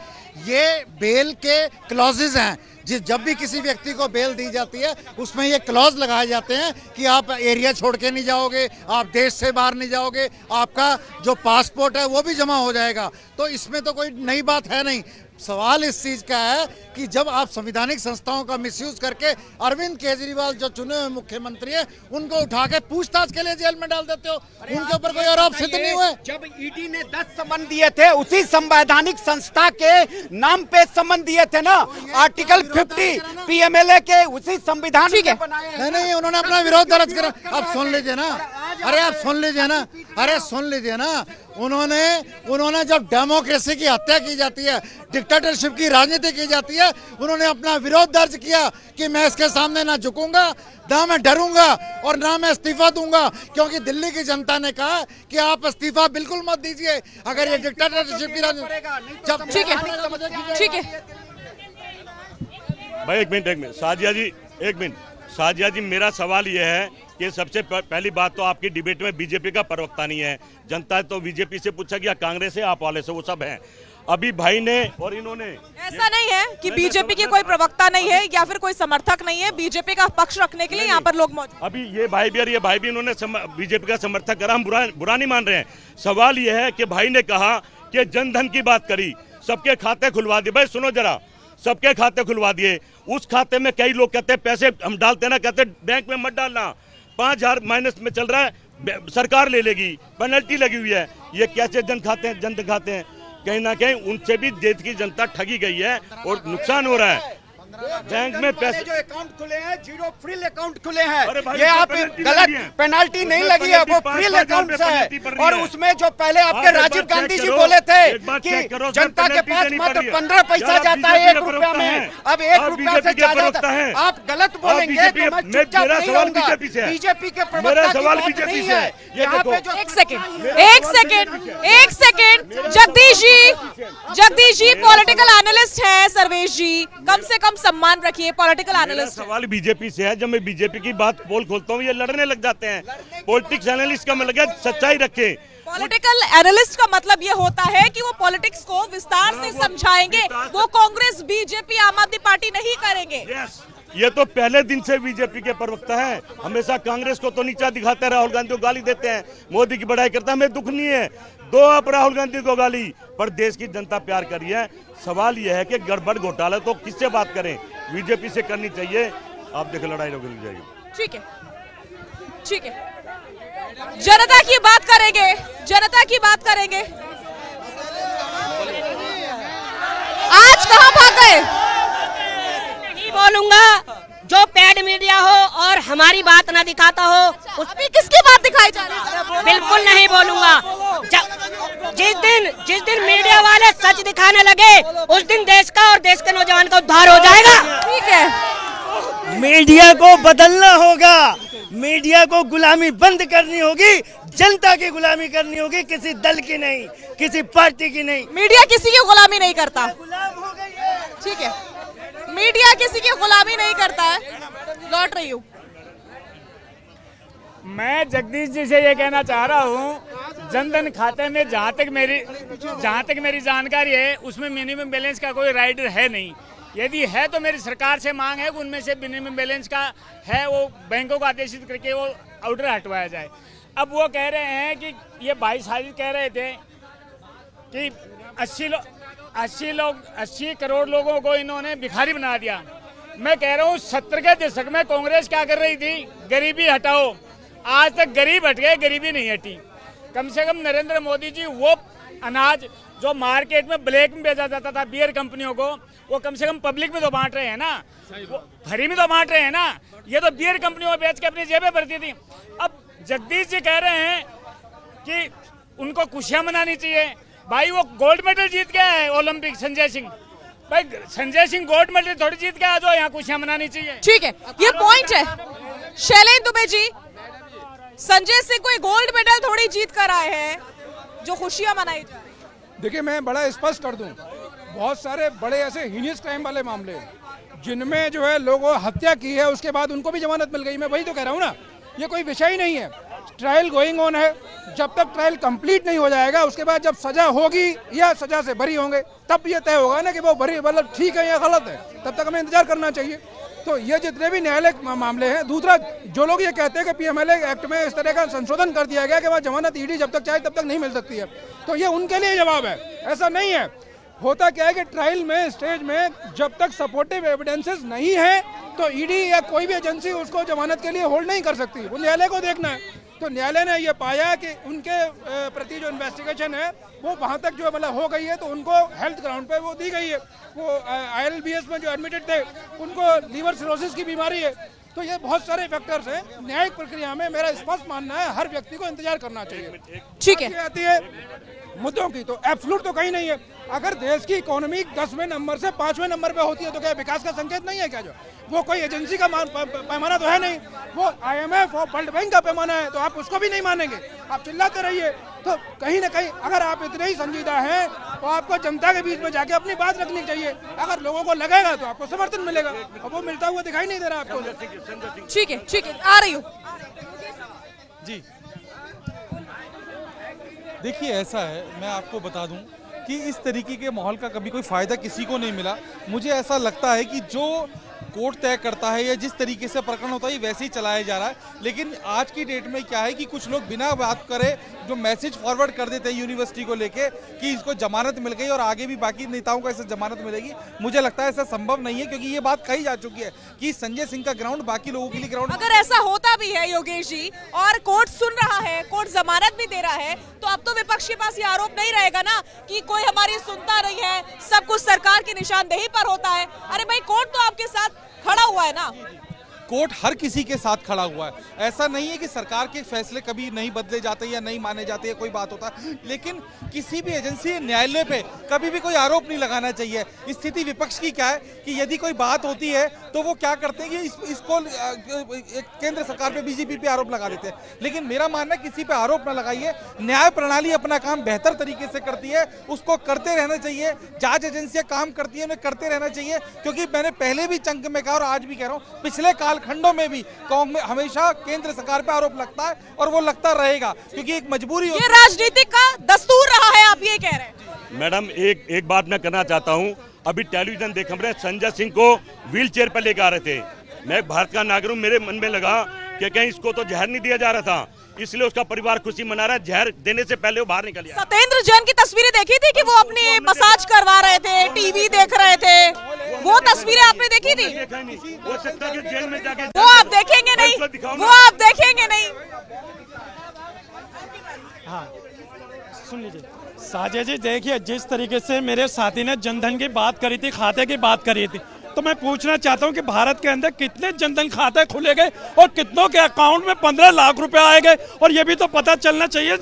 ये बेल के क्लॉजेज हैं। जब भी किसी व्यक्ति को बेल दी जाती है उसमें ये क्लॉज लगाए जाते हैं कि आप एरिया छोड़ के नहीं जाओगे, आप देश से बाहर नहीं जाओगे, आपका जो पासपोर्ट है वो भी जमा हो जाएगा। तो इसमें तो कोई नई बात है नहीं। सवाल इस चीज का है कि जब आप संवैधानिक संस्थाओं का मिसयूज करके अरविंद केजरीवाल जो चुने हुए मुख्यमंत्री हैं उनको उठा के पूछताछ के लिए जेल में डाल देते हो, उनके ऊपर कोई आरोप सिद्ध नहीं हुए। जब ईडी ने 10 समन दिए थे उसी संवैधानिक संस्था के नाम पे समन दिए थे ना, आर्टिकल 50 पीएमएलए के उसी संविधान के बनाए। नहीं, उन्होंने अपना विरोध दर्ज करा। अब सुन लीजिए ना, अरे आप सुन लीजिए ना, अरे सुन लीजिए ना, उन्होंने जब डेमोक्रेसी की हत्या की जाती है, डिक्टेटरशिप की राजनीति की जाती है, उन्होंने अपना विरोध दर्ज किया कि मैं इसके सामने ना झुकूंगा, ना मैं डरूंगा और ना मैं इस्तीफा दूंगा, क्योंकि दिल्ली की जनता ने कहा कि आप इस्तीफा बिल्कुल मत दीजिए अगर ये डिक्टेटरशिप की राजनीति। ठीक है भाई एक मिनट साजिया जी, एक मिनट साजिया जी, मेरा सवाल ये है कि सबसे पहली बात तो आपकी डिबेट में बीजेपी का प्रवक्ता नहीं है। जनता तो बीजेपी से पूछा कि कांग्रेस है, आप वाले से, वो सब हैं। अभी भाई ने और इन्होंने, ऐसा नहीं है कि बीजेपी के कोई प्रवक्ता नहीं है या फिर कोई समर्थक नहीं है, बीजेपी का पक्ष रखने के लिए यहाँ पर लोग मौजूद। अभी ये भाई भी और ये भाई भी इन्होंने बीजेपी का समर्थक करा, हम बुरा नहीं मान रहे हैं। सवाल ये है कि भाई ने कहा कि जनधन की बात करी, सबके खाते खुलवा दिए। भाई सुनो जरा, सबके खाते खुलवा दिए, उस खाते में कई लोग कहते हैं पैसे हम डालते ना, कहते बैंक में मत डालना, 5000 माइनस में चल रहा है, सरकार ले लेगी, पेनल्टी लगी हुई है। ये कैसे जन खाते हैं? कहीं ना कहीं उनसे भी देश की जनता ठगी गई है और नुकसान हो रहा है। बैंक में पैसे जो अकाउंट खुले हैं, जीरो फ्रिल अकाउंट खुले हैं, ये आप गलत, पेनाल्टी नहीं लगी है, वो फ्रिल अकाउंट से है। और उसमें जो पहले आपके राजीव गांधी जी बोले थे कि जनता के पास मात्र 15 पैसा जाता है 1 रुपया में, अब 1 रुपया से ज्यादा आप गलत बोलेंगे तो मैं चुपचाप नहीं रहूंगा। बीजेपी के प्रवक्ता की बात नहीं है यहाँ पे जो। एक second, Jagdish ji political analyst है, सर्वेश जी कम से कम सम्मान रखिए, पॉलिटिकल एनालिस्ट। सवाल बीजेपी से है, जब मैं बीजेपी की बात पोल खोलता हूँ ये लड़ने लग जाते हैं। पॉलिटिक्स एनालिस्ट का मतलब सच्चाई रखे। पॉलिटिकल एनालिस्ट का मतलब ये होता है कि वो पॉलिटिक्स को विस्तार से समझाएंगे, वो कांग्रेस, बीजेपी, आम आदमी पार्टी नहीं करेंगे। ये तो पहले दिन से बीजेपी के प्रवक्ता हैं, हमेशा कांग्रेस को तो नीचा दिखाते हैं, राहुल गांधी को गाली देते हैं, मोदी की बड़ाई करता है। हमें दुख नहीं है, दो आप राहुल गांधी को गाली, पर देश की जनता प्यार करी है। सवाल यह है कि गड़बड़ घोटाला तो किससे बात करें, बीजेपी से करनी चाहिए। आप देखो लड़ाई रोक ली जाएगी। ठीक है, जनता की बात करेंगे। आज कहां भाग गए? नहीं बोलूंगा, जो पैड मीडिया हो और हमारी बात ना दिखाता हो, अभी किसकी बात दिखाई जा रही है। बिल्कुल नहीं बोलूंगा। जिस दिन मीडिया वाले सच दिखाने लगे उस दिन देश का और देश के नौजवान का उद्धार हो जाएगा। ठीक है, मीडिया को बदलना होगा, मीडिया को गुलामी बंद करनी होगी, जनता की गुलामी करनी होगी, किसी दल की नहीं, किसी पार्टी की नहीं। मीडिया किसी की गुलामी नहीं करता। ठीक है, मीडिया किसी की गुलामी नहीं करता है। लौट रही हूँ। मैं जगदीश जी से ये कहना चाह रहा हूँ, जनधन खाते में जहाँ तक मेरी जानकारी है उसमें मिनिमम बैलेंस का कोई राइडर है नहीं। यदि है तो मेरी सरकार से मांग है कि उनमें से मिनिमम बैलेंस का है वो बैंकों को आदेशित करके वो ऑर्डर हटवाया जाए। अब वो कह रहे हैं कि ये भाई साजिद कह रहे थे कि 80 करोड़ लोगों को इन्होंने भिखारी बना दिया। मैं कह रहा हूँ 70 के दशक में कांग्रेस क्या कर रही थी, गरीबी हटाओ। आज तक गरीब हट गए, गरीबी नहीं हटी। कम से कम नरेंद्र मोदी जी वो अनाज जो मार्केट में ब्लैक में बेचा जाता था बियर कंपनियों को, वो कम से कम पब्लिक में तो बांट रहे हैं ना, वो फ्री में तो बांट रहे हैं ना। ये तो बियर कंपनियों को बेच के अपनी जेबें भरती थी। अब जगदीश जी कह रहे हैं कि उनको खुशियां मनानी चाहिए। भाई वो गोल्ड मेडल जीत गया है ओलंपिक, संजय सिंह। भाई संजय सिंह गोल्ड मेडल थोड़ी जीत गया जो यहाँ खुशियां मनानी चाहिए। ठीक है, ये पॉइंट है। शैलेंद्र दुबे जी, संजय सिंह कोई गोल्ड मेडल थोड़ी जीत कर आए हैं जो खुशियां मनाई जा रही है। देखिए, मैं बड़ा स्पष्ट कर दूं, बहुत सारे बड़े ऐसे हीनियस क्राइम वाले मामले हैं जिनमें जो है लोगों हत्या की है, उसके बाद उनको भी जमानत मिल गई। मैं वही तो कह रहा हूँ ना, ये कोई विषय ही नहीं है। ट्रायल गोइंग ऑन है, जब तक ट्रायल कंप्लीट नहीं हो जाएगा उसके बाद जब सजा होगी या सजा से बरी होंगे तब ये तय होगा ना कि वो बरी मतलब ठीक है या गलत है। तब तक हमें इंतजार करना चाहिए। तो ये जितने भी न्यायालय मामले हैं, दूसरा जो लोग ये कहते हैं कि पीएमएलए एक्ट में इस तरह का संशोधन कर दिया गया कि वह जमानत ईडी जब तक चाहे तब तक नहीं मिल सकती है, तो ये उनके लिए जवाब है। ऐसा नहीं है। होता क्या है कि ट्रायल में स्टेज में जब तक सपोर्टिव एविडेंसेस नहीं है तो ईडी या कोई भी एजेंसी उसको जमानत के लिए होल्ड नहीं कर सकती। वो न्यायालय को देखना है। तो न्यायालय ने ये पाया कि उनके प्रति जो इन्वेस्टिगेशन है वो वहाँ तक जो मतलब हो गई है, तो उनको हेल्थ ग्राउंड पे वो दी गई है। वो ILBS में जो एडमिटेड थे उनको लीवर सिरोसिस की बीमारी है। तो ये बहुत सारे फैक्टर्स हैं। न्यायिक प्रक्रिया में मेरा स्पष्ट मानना है हर व्यक्ति को इंतजार करना चाहिए। ठीक है, आती है मुद्दों की, तो एब्सोल्यूट तो कहीं नहीं है। अगर देश की इकोनॉमी 10वें नंबर से 5वें नंबर पे होती है तो क्या विकास का संकेत नहीं है क्या? जो वो कोई एजेंसी का पैमाना तो है नहीं, वो IMF और वर्ल्ड बैंक का पैमाना है, तो आप उसको भी नहीं मानेंगे। आप चिल्लाते रहिए। तो कहीं ना कहीं अगर आप इतने ही संजीदा हैं तो आपको जनता के बीच में जाके अपनी बात रखनी चाहिए। अगर लोगों को लगेगा तो आपको समर्थन मिलेगा, और वो मिलता हुआ दिखाई नहीं दे रहा आपको। ठीक है, ठीक है, आ रही हूँ। जी देखिए, ऐसा है, मैं आपको बता दूं कि इस तरीके के माहौल का कभी कोई फ़ायदा किसी को नहीं मिला। मुझे ऐसा लगता है कि जो कोर्ट तय करता है या जिस तरीके से प्रकरण होता है ये वैसे ही चलाया जा रहा है। लेकिन आज की डेट में क्या है कि कुछ लोग बिना बात करे जो मैसेज फॉरवर्ड कर देते हैं यूनिवर्सिटी को लेके कि इसको जमानत मिल गई और आगे भी बाकी नेताओं को ऐसे जमानत मिलेगी। मुझे लगता है ऐसा संभव नहीं है, क्योंकि ये बात कही जा चुकी है कि संजय सिंह का ग्राउंड बाकी लोगों के लिए ग्राउंड। अगर ऐसा होता भी है योगेश जी, और कोर्ट सुन रहा है, कोर्ट जमानत भी दे रहा है, तो अब तो विपक्ष के पास ये आरोप नहीं रहेगा ना कि कोई हमारी सुनता नहीं है, सब कुछ सरकार की निशानदेही पर होता है। अरे भाई, कोर्ट तो आपके साथ खड़ा हुआ है ना। कोर्ट हर किसी के साथ खड़ा हुआ है। ऐसा नहीं है कि सरकार के फैसले कभी नहीं बदले जाते या नहीं माने जाते, कोई बात होता, लेकिन किसी भी एजेंसी न्यायालय पे कभी भी कोई आरोप नहीं लगाना चाहिए। स्थिति विपक्ष की क्या है कि यदि कोई बात होती है तो वो क्या करते हैं कि इसको केंद्र सरकार पे, बीजेपी पे आरोप लगा देते हैं। लेकिन मेरा मानना है किसी पे आरोप ना लगाइए। न्याय प्रणाली अपना काम बेहतर तरीके से करती है, उसको करते रहना चाहिए। जांच एजेंसियां काम करती है, उन्हें करते रहना चाहिए। क्योंकि मैंने पहले भी चंक में कहा और आज भी कह रहा हूँ, पिछले खंडों में भी कांग्रेस हमेशा केंद्र सरकार पे आरोप लगता है और वो लगता रहेगा, क्योंकि एक मजबूरी। ये राजनीतिक का दस्तूर रहा है, आप ये कह रहे हैं। मैडम, एक बात मैं करना चाहता हूं। अभी टेलीविजन देख रहे, संजय सिंह को व्हील चेयर पर लेकर आ रहे थे। मैं भारत का नागरिक हूं, मेरे मन में लगा कि कहीं इसको तो जहर नहीं दिया जा रहा था, इसलिए उसका परिवार खुशी मना रहा है। जहर देने से पहले वो बाहर निकल गया। सत्येंद्र जैन की तस्वीरें देखी थी कि वो अपनी मसाज करवा रहे थे, टीवी देख रहे थे, वो तस्वीरें आपने देखी थी? हो सकता है कि जेल में जाके वो आप देखेंगे नहीं, वो आप देखेंगे नहीं। हाँ, सुन लीजिए साजिया जी, देखिए जिस तरीके से मेरे साथी ने जनधन की बात करी थी, खाते की बात करी थी, तो मैं पूछना चाहता हूं कि भारत के अंदर कितने जनधन खाते खुले गए और कितनों के अकाउंट में 15 लाख रुपए आए गए, और ये भी तो पता चलना चाहिए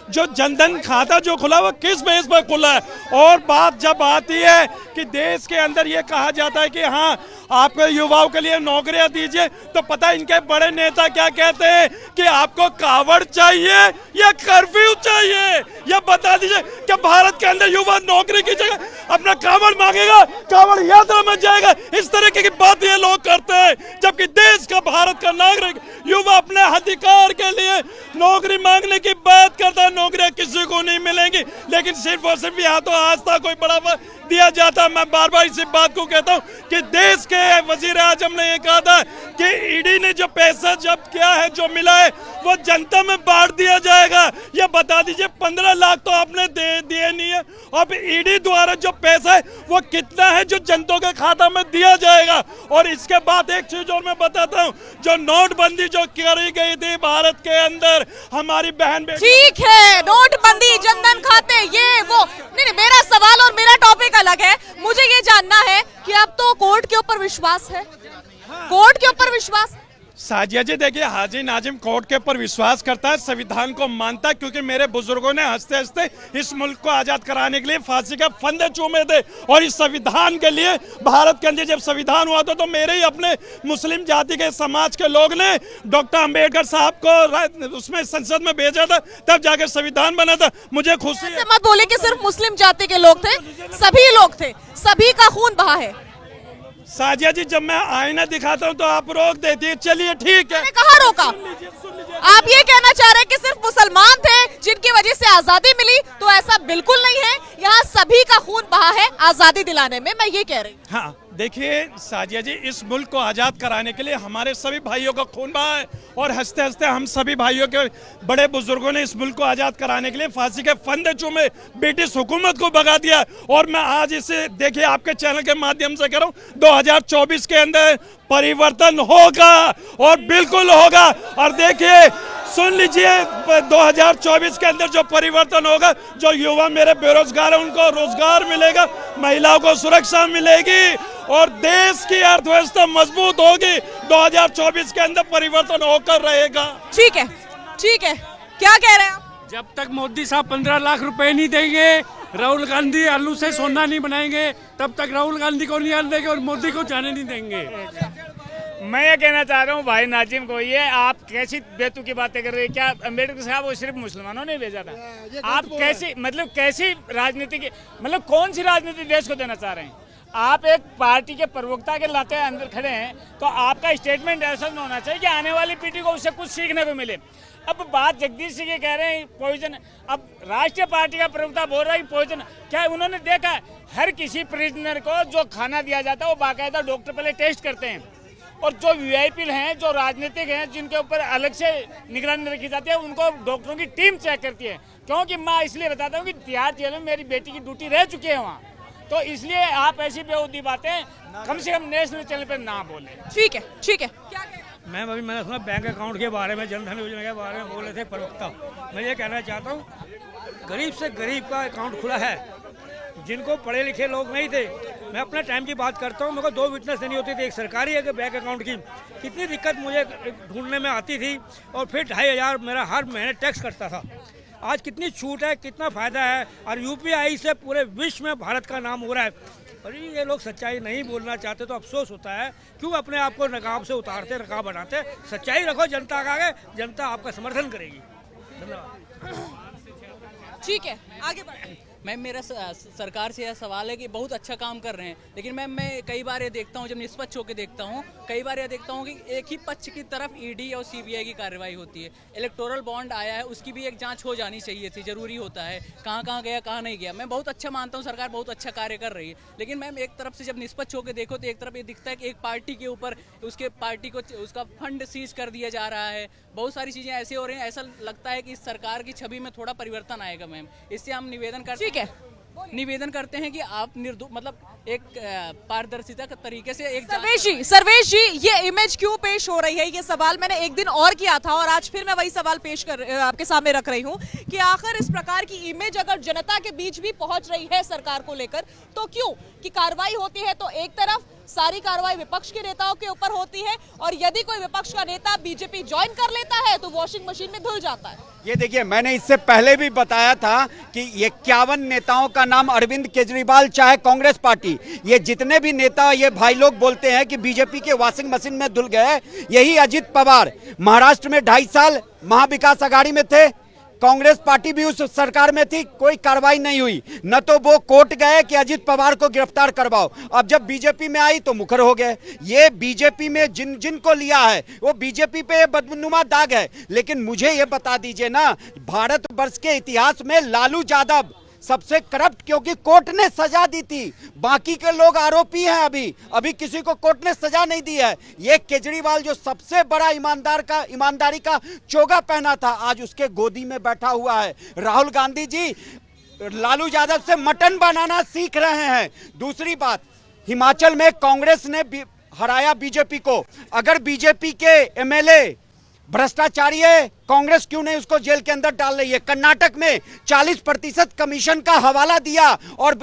जो जनधन खाता जो खुला वो किस बेस पर खुला है। और बात जब आती है कि देश के अंदर ये कहा जाता है कि हाँ आपको युवाओं के लिए नौकरियां दीजिए, तो पता है इनके बड़े नेता क्या कहते हैं कि आपको कावड़ चाहिए या कर्फ्यू चाहिए, या बता दीजिए कि भारत के अंदर युवा नौकरी की जगह अपना कावड़ मांगेगा, कावड़ यात्रा में जाएगा। इस तरीके की बात ये लोग करते हैं, जबकि देश का भारत का नागरिक युवा अपने अधिकार के लिए नौकरी मांगने की बात करता है। नौकरियां किसी को नहीं मिलेंगी, लेकिन सिर्फ और सिर्फ यहाँ तो आज तक कोई बढ़ावा दिया जाता। मैं बार बार इसी बात को कहता हूँ कि देश के वजीर आजम ने ये कहा था कि ईडी ने जो पैसा जब्त किया है, जो मिला है, वो जनता में बांट दिया जाएगा। ये बता दीजिए 15 लाख तो आपने दिए नहीं है, अब ईडी द्वारा जो पैसा है वो कितना है जो जनता के खाता में दिया जाएगा। और इसके बाद एक चीज और मैं बताता हूँ, जो नोटबंदी जो करी गई थी भारत के अंदर, हमारी बहन ठीक है, नोटबंदी, जनधन खाते, ये वो नहीं, मेरा सवाल और मेरा टॉपिक अलग है। मुझे ये जानना है कि अब तो कोर्ट के ऊपर विश्वास है, कोर्ट के ऊपर विश्वास। साजिया जी देखिए, हाजी नाजिम कोर्ट के ऊपर विश्वास करता है, संविधान को मानता है, क्योंकि मेरे बुजुर्गों ने हंसते हंसते इस मुल्क को आजाद कराने के लिए फांसी के फंदे चूमे थे। और इस संविधान के लिए भारत के अंदर जब संविधान हुआ था तो मेरे ही अपने मुस्लिम जाति के समाज के लोग ने डॉक्टर अंबेडकर साहब को उसमें संसद में भेजा था, तब जाकर संविधान बना था। मुझे खुशी है। मत बोले कि सिर्फ मुस्लिम जाति के लोग थे, सभी लोग थे, सभी का खून बहा है। साजिया जी, जब मैं आईना दिखाता हूँ तो आप रोक देती है, चलिए ठीक है। मैंने कहाँ रोका? आप ये कहना चाह रहे हैं कि सिर्फ मुसलमान थे जिनकी वजह से आजादी मिली, तो ऐसा बिल्कुल नहीं है। यहाँ सभी का खून बहा है आजादी दिलाने में, मैं ये कह रही हूँ। हाँ देखिए साजिया जी, इस मुल्क को आजाद कराने के लिए हमारे सभी भाइयों का खून बहा है, और हंसते हंसते हम सभी भाइयों के बड़े बुजुर्गों ने इस मुल्क को आजाद कराने के लिए फांसी के फंदे चूमे, ब्रिटिश हुकूमत को भगा दिया। और मैं आज इसे देखिए आपके चैनल के माध्यम से कह रहा हूँ, 2024 के अंदर परिवर्तन होगा, और बिल्कुल होगा। और देखिए सुन लीजिए, 2024 के अंदर जो परिवर्तन होगा, जो युवा मेरे बेरोजगार है उनको रोजगार मिलेगा, महिलाओं को सुरक्षा मिलेगी, और देश की अर्थव्यवस्था मजबूत होगी। 2024 के अंदर परिवर्तन होकर रहेगा। ठीक है, ठीक है, क्या कह रहे हैं आप? जब तक मोदी साहब 15 लाख रुपए नहीं देंगे, राहुल गांधी आलू से सोना नहीं बनाएंगे, तब तक राहुल गांधी को नहीं आने देंगे और मोदी को जाने नहीं देंगे। मैं ये कहना चाह रहा हूँ भाई नाजिम को, ये आप कैसी बेतुकी बातें कर रहे हैं? क्या अम्बेडकर साहब वो सिर्फ मुसलमानों ने भेजा था? आप कैसी कैसी राजनीति की कौन सी राजनीति देश को देना चाह रहे हैं? आप एक पार्टी के प्रवक्ता के नाते अंदर खड़े हैं, तो आपका स्टेटमेंट ऐसा नहीं होना चाहिए कि आने वाली पीढ़ी को उससे कुछ सीखने को मिले। अब बात जगदीश सिंह कह रहे हैं पॉइजन, अब राष्ट्रीय पार्टी का प्रवक्ता बोल रहा है पॉइजन। क्या उन्होंने देखा हर किसी प्रिजनर को जो खाना दिया जाता है वो बाकायदा डॉक्टर पहले टेस्ट करते हैं, और जो वीआईपी हैं, जो राजनीतिक हैं, जिनके ऊपर अलग से निगरानी रखी जाती है, उनको डॉक्टरों की टीम चेक करती है। क्योंकि मैं इसलिए बताता हूँ कि तिहाड़ जेल में मेरी बेटी की ड्यूटी रह चुकी है वहाँ, तो इसलिए आप ऐसी बेहूदी बातें कम से कम नेशनल चैनल पर ना बोले। ठीक है, ठीक है, क्या कह रहे हैं? मैंने सुना बैंक अकाउंट के बारे में, जनधन योजना के बारे में बोल रहे थे प्रवक्ता। मैं ये कहना चाहता हूँ, गरीब से गरीब का अकाउंट खुला है, जिनको पढ़े लिखे लोग नहीं थे। मैं अपने टाइम की बात करता हूँ, मेरे को 2 विटनेस देनी होती थी, एक सरकारी एक बैंक अकाउंट की। कितनी दिक्कत मुझे ढूंढने में आती थी, और फिर 2500 मेरा हर महीने टैक्स कटता था। आज कितनी छूट है, कितना फ़ायदा है, और यूपीआई से पूरे विश्व में भारत का नाम हो रहा है। और ये लोग सच्चाई नहीं बोलना चाहते तो अफसोस होता है, क्यों अपने आप को नकाब से उतारते, नकाब बनाते। सच्चाई रखो जनता का आगे, जनता आपका समर्थन करेगी। धन्यवाद। ठीक है, आगे बढ़े। मैम मेरा सरकार से यह सवाल है कि बहुत अच्छा काम कर रहे हैं, लेकिन मैम मैं कई बार ये देखता हूँ, जब निष्पक्ष होकर देखता हूँ, कई बार ये देखता हूँ कि एक ही पक्ष की तरफ ईडी और सीबीआई की कार्रवाई होती है। इलेक्टोरल बॉन्ड आया है, उसकी भी एक जांच हो जानी चाहिए थी, जरूरी होता है, कहाँ कहाँ गया कहाँ नहीं गया। मैं बहुत अच्छा मानता हूँ सरकार बहुत अच्छा कार्य कर रही है, लेकिन मैम एक तरफ से जब निष्पक्ष होकर देखो तो एक तरफ ये दिखता है कि एक पार्टी के ऊपर उसके पार्टी को उसका फंड सीज कर दिया जा रहा है। बहुत सारी चीज़ें ऐसे हो रही हैं, ऐसा लगता है कि इस सरकार की छवि में थोड़ा परिवर्तन आएगा मैम। इससे हम निवेदन करते हैं कि आप एक पारदर्शिता के तरीके से एक सर्वेश जी ये इमेज क्यों पेश हो रही है? ये सवाल मैंने एक दिन और किया था, और आज फिर मैं वही सवाल आपके सामने रख रही हूँ कि आखिर इस प्रकार की इमेज अगर जनता के बीच भी पहुंच रही है सरकार को लेकर, तो क्यों कि कार्रवाई होती है तो एक तरफ सारी कार्रवाई विपक्ष के नेताओं के ऊपर होती है और यदि कोई विपक्ष का नेता बीजेपी ज्वाइन कर लेता है तो वॉशिंग मशीन में धुल जाता है। ये देखिए, मैंने इससे पहले भी बताया था कि 51 नेताओं का नाम अरविंद केजरीवाल चाहे कांग्रेस पार्टी, ये जितने भी नेता ये भाई लोग बोलते हैं कि बीजेपी के वॉशिंग मशीन में धुल गए। यही अजित पवार महाराष्ट्र में 2.5 साल महाविकास आघाड़ी में थे, कांग्रेस पार्टी भी उस सरकार में थी, कोई कार्रवाई नहीं हुई। न तो वो कोर्ट गए कि अजित पवार को गिरफ्तार करवाओ, अब जब बीजेपी में आई तो मुखर हो गए। ये बीजेपी में जिनको लिया है वो बीजेपी पे बदनुमा दाग है। लेकिन मुझे ये बता दीजिए ना, भारतवर्ष के इतिहास में लालू यादव सबसे करप्ट, क्योंकि कोर्ट ने सजा दी थी, बाकी के लोग आरोपी हैं। अभी किसी को कोर्ट ने सजा नहीं दी है। ये केजरीवाल जो सबसे बड़ा ईमानदारी का चोगा पहना था, आज उसके गोदी में बैठा हुआ है। राहुल गांधी जी लालू यादव से मटन बनाना सीख रहे हैं। दूसरी बात, हिमाचल में कांग्रेस ने हराया बीजेपी को। अगर बीजेपी के एमएलए भ्रष्टाचारी है, कांग्रेस क्यों नहीं उसको जेल के अंदर डाल रही है? कर्नाटक में 40% कमीशन का हवाला दिया और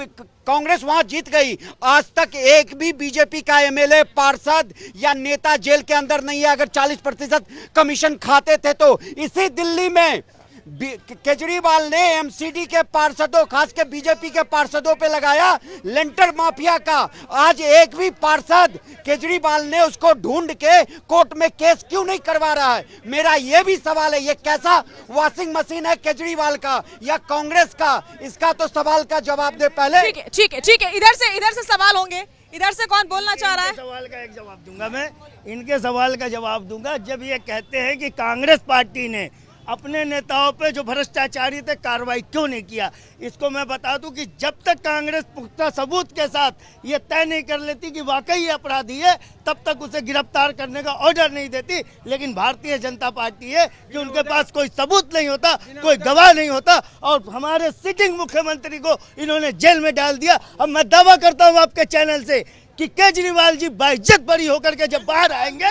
कांग्रेस वहां जीत गई। आज तक एक भी बीजेपी का एमएलए, पार्षद या नेता जेल के अंदर नहीं है अगर 40% कमीशन खाते थे तो। इसी दिल्ली में केजरीवाल ने एमसीडी के पार्षदों, खास के बीजेपी के पार्षदों पे लगाया लेंटर माफिया का। आज एक भी पार्षद केजरीवाल ने उसको ढूंढ के कोर्ट में केस क्यों नहीं करवा रहा है? मेरा ये भी सवाल है, ये कैसा वॉशिंग मशीन है केजरीवाल का या कांग्रेस का? इसका तो सवाल का जवाब दे पहले। ठीक है, इधर से सवाल होंगे। इधर से कौन बोलना चाह रहा है? सवाल का एक जवाब दूंगा मैं, इनके सवाल का जवाब दूंगा। जब ये कहते हैं कि कांग्रेस पार्टी ने अपने नेताओं पे जो भ्रष्टाचारी थे कार्रवाई क्यों नहीं किया, इसको मैं बता दूं कि जब तक कांग्रेस पुख्ता सबूत के साथ ये तय नहीं कर लेती कि वाकई ये अपराधी है, तब तक उसे गिरफ्तार करने का ऑर्डर नहीं देती। लेकिन भारतीय जनता पार्टी है कि उनके पास कोई सबूत नहीं होता, कोई गवाह नहीं होता और हमारे सिटिंग मुख्यमंत्री को इन्होंने जेल में डाल दिया। अब मैं दावा करता हूँ आपके चैनल से कि केजरीवाल जी बाइज्जत बरी होकर के जब बाहर आएंगे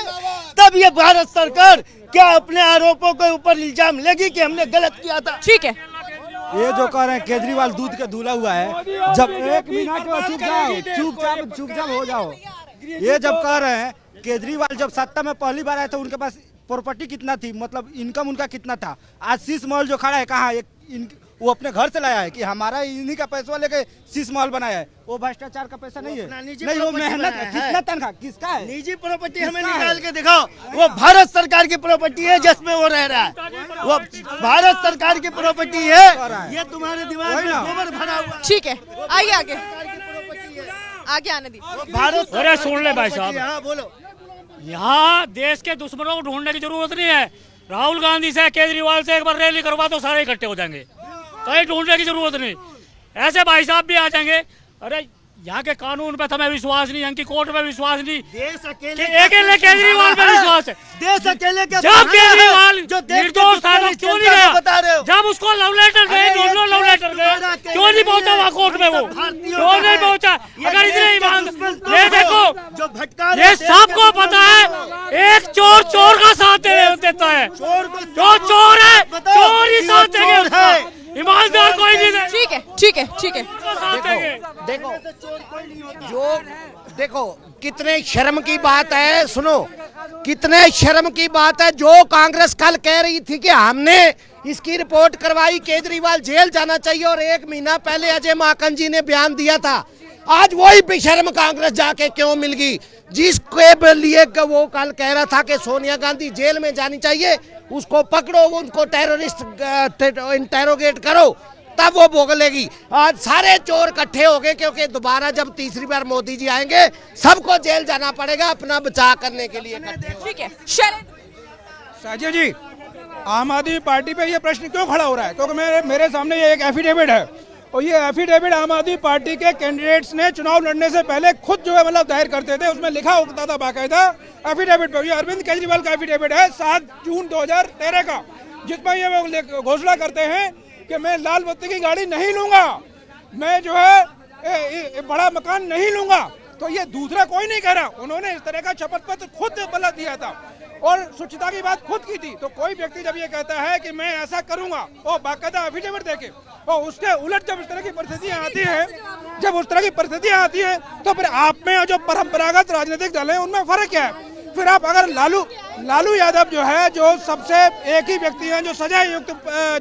तब ये भारत सरकार क्या अपने आरोपों के ऊपर इल्जाम लेगी कि हमने गलत किया था? ठीक है, ये जो कह रहे हैं केजरीवाल दूध के धुला हुआ है, जब 1 मिनट चुप हो जाओ। ये जब कह रहे हैं केजरीवाल जब सत्ता में पहली बार आए थे उनके पास प्रॉपर्टी कितना थी, मतलब इनकम उनका कितना था? आज शीश महल जो खड़ा है कहाँ? वो अपने घर से लाया है कि हमारा इन्हीं का पैसा लेके शीश महल बनाया है? वो भ्रष्टाचार का पैसा नहीं है, नहीं वो मेहनत है। कितना तनख्वाह किसका है? निजी प्रॉपर्टी हमें निकाल के दिखाओ। वो भारत सरकार की प्रॉपर्टी है जिसमें वो रह रहा है, वो भारत सरकार की प्रॉपर्टी है। ये तुम्हारे दिमाग में गोबर भरा हुआ। ठीक है, आइए आगे आने दी। भारत अरे सुन ले भाई साहब, हाँ बोलो। यहाँ देश के दुश्मनों को ढूंढने की जरूरत नहीं है। राहुल गांधी से, केजरीवाल से एक बार रैली करवा तो सारे इकट्ठे हो जाएंगे, कहीं ढूंढने की जरूरत नहीं। ऐसे भाई साहब भी आ जाएंगे। अरे यहाँ के कानून पे हमें विश्वास नहीं, यहाँ की कोर्ट में विश्वास नहीं, देश अकेले केजरीवाल पे विश्वास है। देश अकेले के जब केजरीवाल निर्दोष था तो क्यों नहीं गया? जब उसको लव लेटर गए, दोनों लव लेटर गए, क्यों नहीं पहुंचा वहाँ कोर्ट में? वो क्यों नहीं पहुंचा? अगर इतने ईमान, ये देखो, ये सबको पता है एक चोर चोर का साथ देता है। जो चोर है चोर ही साथ देंगे, ईमानदार कोई नहीं है। ठीक है। देखो कितने शर्म की बात है, सुनो कितने शर्म की बात है। जो कांग्रेस कल कह रही थी कि हमने इसकी रिपोर्ट करवाई, केजरीवाल जेल जाना चाहिए, और 1 महीना पहले अजय माकन जी ने बयान दिया था, आज वही बेशर्म कांग्रेस जाके क्यों मिल गई? जिसके लिए वो कल कह रहा था कि सोनिया गांधी जेल में जानी चाहिए, उसको पकड़ो, उनको टेररिस्ट इंटेरोगेट करो, तब वो भोगलेगी। आज सारे चोर इकट्ठे हो गए क्योंकि दोबारा जब तीसरी बार मोदी जी आएंगे सबको जेल जाना पड़ेगा अपना बचाव करने के लिए। ठीक है, साजिया जी, आम आदमी पार्टी पे ये प्रश्न क्यों खड़ा हो रहा है? क्योंकि मेरे सामने ये एक एफिडेविट है और ये एफिडेविट आम आदमी पार्टी के कैंडिडेट्स ने चुनाव लड़ने से पहले खुद जो है मतलब दायर करते थे, उसमें लिखा होता था बाकायदा एफिडेविट पर। ये अरविंद केजरीवाल का एफिडेविट है 7 जून 2013 का, जिसमें ये घोषणा करते हैं कि मैं लाल बत्ती की गाड़ी नहीं लूंगा, मैं जो है बड़ा मकान नहीं लूंगा, तो ये दूसरा कोई नहीं कह रहा, उन्होंने इस तरह का शपथ पत्र खुद बना दिया था और स्वच्छता की बात खुद की थी। तो कोई व्यक्ति जब ये कहता है कि मैं ऐसा करूंगा और बाकायदा एफिडेविट देके, और उसके उलट जब इस तरह की परिस्थितियां आती हैं, जब उस तरह की परिस्थितियां आती हैं, तो फिर आप में जो परंपरागत राजनीतिक दल है उनमें फर्क क्या है? फिर आप अगर लालू यादव जो है, जो सबसे एक ही व्यक्ति हैं जो सजाए युक्त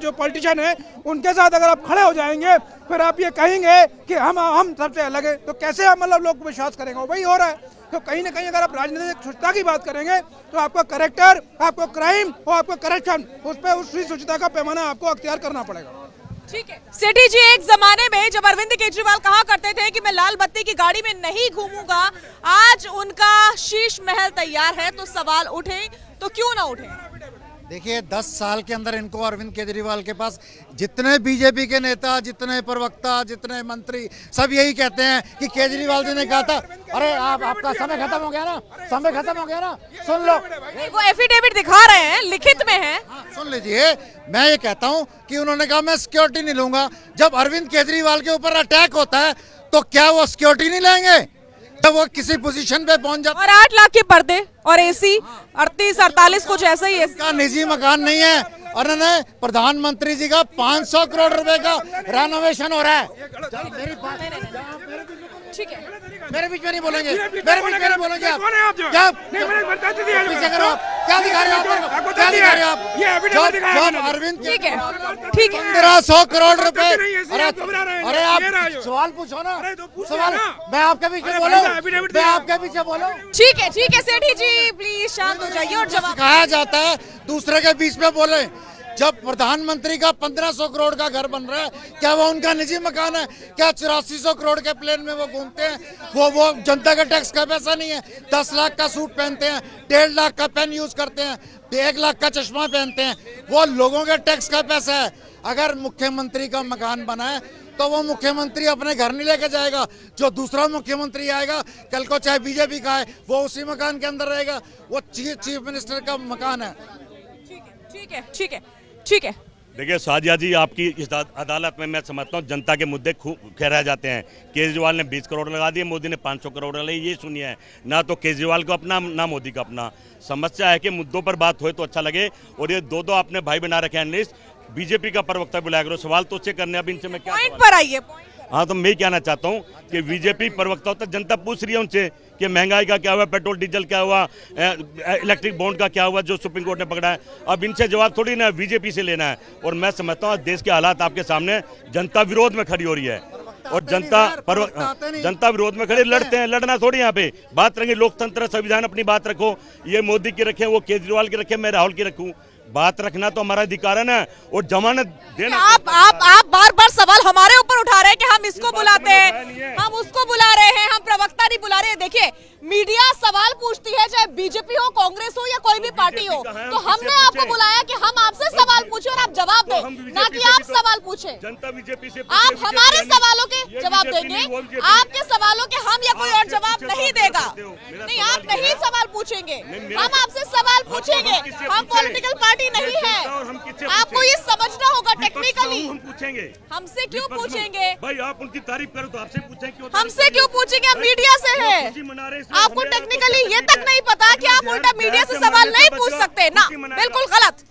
जो पॉलिटिशियन है, उनके साथ अगर आप खड़े हो जाएंगे, फिर आप ये कहेंगे कि हम सबसे अलग है, तो कैसे हम मतलब लोग विश्वास करेंगे? वही हो रहा है। तो कहीं ना कहीं अगर आप राजनीतिक स्वच्छता की बात करेंगे तो आपका करेक्टर, आपको क्राइम और आपको करप्शन, उस पर उसी स्वच्छता का पैमाना आपको अख्तियार करना पड़ेगा। ठीक है सेठी जी, एक जमाने में जब अरविंद केजरीवाल कहा करते थे कि मैं लाल बत्ती की गाड़ी में नहीं घूमूंगा, आज उनका शीश महल तैयार है, तो सवाल उठे तो क्यों ना उठे? देखिए 10 साल के अंदर इनको अरविंद केजरीवाल के पास जितने बीजेपी के नेता, जितने प्रवक्ता, जितने मंत्री, सब यही कहते हैं कि केजरीवाल जी ने कहा था, अरे आपका समय खत्म हो गया ना, समय खत्म हो गया ना, सुन लो। वो एफिडेविट दिखा रहे हैं, लिखित में है। सुन लीजिए, मैं ये कहता हूँ कि उन्होंने कहा मैं सिक्योरिटी नहीं लूंगा। जब अरविंद केजरीवाल के ऊपर अटैक होता है तो क्या वो सिक्योरिटी नहीं लेंगे? जब वो किसी पोजीशन पे पहुंच जाता, और 8 लाख के पर्दे और एसी 38-48 कुछ ऐसा ही है। का निजी मकान नहीं है, और उन्होंने प्रधानमंत्री जी का 500 करोड़ रुपए का रेनोवेशन हो रहा है। ठीक है, मेरे बीच में नहीं बोलेंगे, मेरे बीच में नहीं बोलेंगे आप। क्या पीछे करो, क्या दिखा रहे हो आप? क्या दिखा रहे हो आप? जब अरविंद, ठीक है, ठीक है, 1500 करोड़ रुपए। अरे आप सवाल पूछो ना, सवाल मैं आपके बीच में बोलूं, मैं आपके पीछे बोलूं? ठीक है सेठी जी, प्लीज शांत हो जाइए और जवाब। सिखाया जाता है दूसरे के बीच में बोले। जब प्रधानमंत्री का 1500 करोड़ का घर बन रहा है, क्या वो उनका निजी मकान है? क्या 8400 करोड़ के प्लेन में वो घूमते हैं? वो जनता के टैक्स का पैसा नहीं है। 10 लाख का सूट पहनते हैं, 1.5 लाख का पेन यूज करते हैं, 1 लाख का चश्मा पहनते हैं, वो लोगों के टैक्स का पैसा है। अगर मुख्यमंत्री का मकान बना है तो वो मुख्यमंत्री अपने घर नहीं लेके जाएगा, जो दूसरा मुख्यमंत्री आएगा कल को चाहे बीजेपी का है, वो उसी मकान के अंदर रहेगा। वो चीफ मिनिस्टर का मकान है। ठीक है। देखिए साजिया जी, आपकी इस अदालत में मैं समझता हूँ जनता के मुद्दे खूब रह जाते हैं। केजरीवाल ने 20 करोड़ लगा दिए, मोदी ने 500 करोड़ लगाई, ये सुनिए है ना, तो केजरीवाल को अपना ना मोदी का अपना। समस्या है कि मुद्दों पर बात हो तो अच्छा लगे, और ये दो आपने भाई बना रखे एनालिस्ट, बीजेपी का प्रवक्ता बुलाया करो, सवाल तो उससे करने। अब इनसे मैं क्या पॉइंट पर आइए। हाँ, तो मैं कहना चाहता हूँ कि बीजेपी प्रवक्ता होता, जनता पूछ रही है उनसे कि महंगाई का क्या हुआ, पेट्रोल डीजल क्या हुआ, इलेक्ट्रिक बॉन्ड का क्या हुआ जो सुप्रीम कोर्ट ने पकड़ा है। अब इनसे जवाब थोड़ी ना बीजेपी से लेना है। और मैं समझता हूँ देश के हालात आपके सामने, जनता विरोध में खड़ी हो रही है, और जनता विरोध में खड़े लड़ते हैं। लड़ना थोड़ी यहाँ पे बात रखेंगे, लोकतंत्र संविधान अपनी बात रखो, ये मोदी की रखे, वो केजरीवाल की रखे, मैं राहुल की रखूं, बात रखना तो हमारा अधिकार है ना, और जमानत देना। आप बार सवाल हमारे ऊपर उठा रहे हैं कि हम इसको बुलाते हैं, हम उसको बुला रहे हैं, हम प्रवक्ता नहीं बुला रहे हैं। देखिए मीडिया सवाल पूछती है, चाहे बीजेपी हो, कांग्रेस हो या कोई भी पार्टी हो, तो हमने आपको बुलाया कि हम आपसे सवाल पूछे और आप जवाब दें, ना कि आप सवाल पूछे। जनता बीजेपी से आप हमारे सवालों के जवाब देंगे, आपके सवालों के हम या कोई और जवाब नहीं देगा। नहीं, आप नहीं सवाल पूछेंगे, हम आपसे सवाल पूछेंगे। हम पॉलिटिकल पार्टी नहीं है, आपको ये समझना होगा टेक्निकली। हम पूछेंगे, हमसे क्यों पूछेंगे भाई? आप उनकी तारीफ करो तो आपसे पूछेंगे, हमसे क्यों पूछेंगे? हम मीडिया से है, आपको टेक्निकली ये तक नहीं पता कि आप उल्टा मीडिया से सवाल नहीं पूछ सकते ना, बिल्कुल गलत।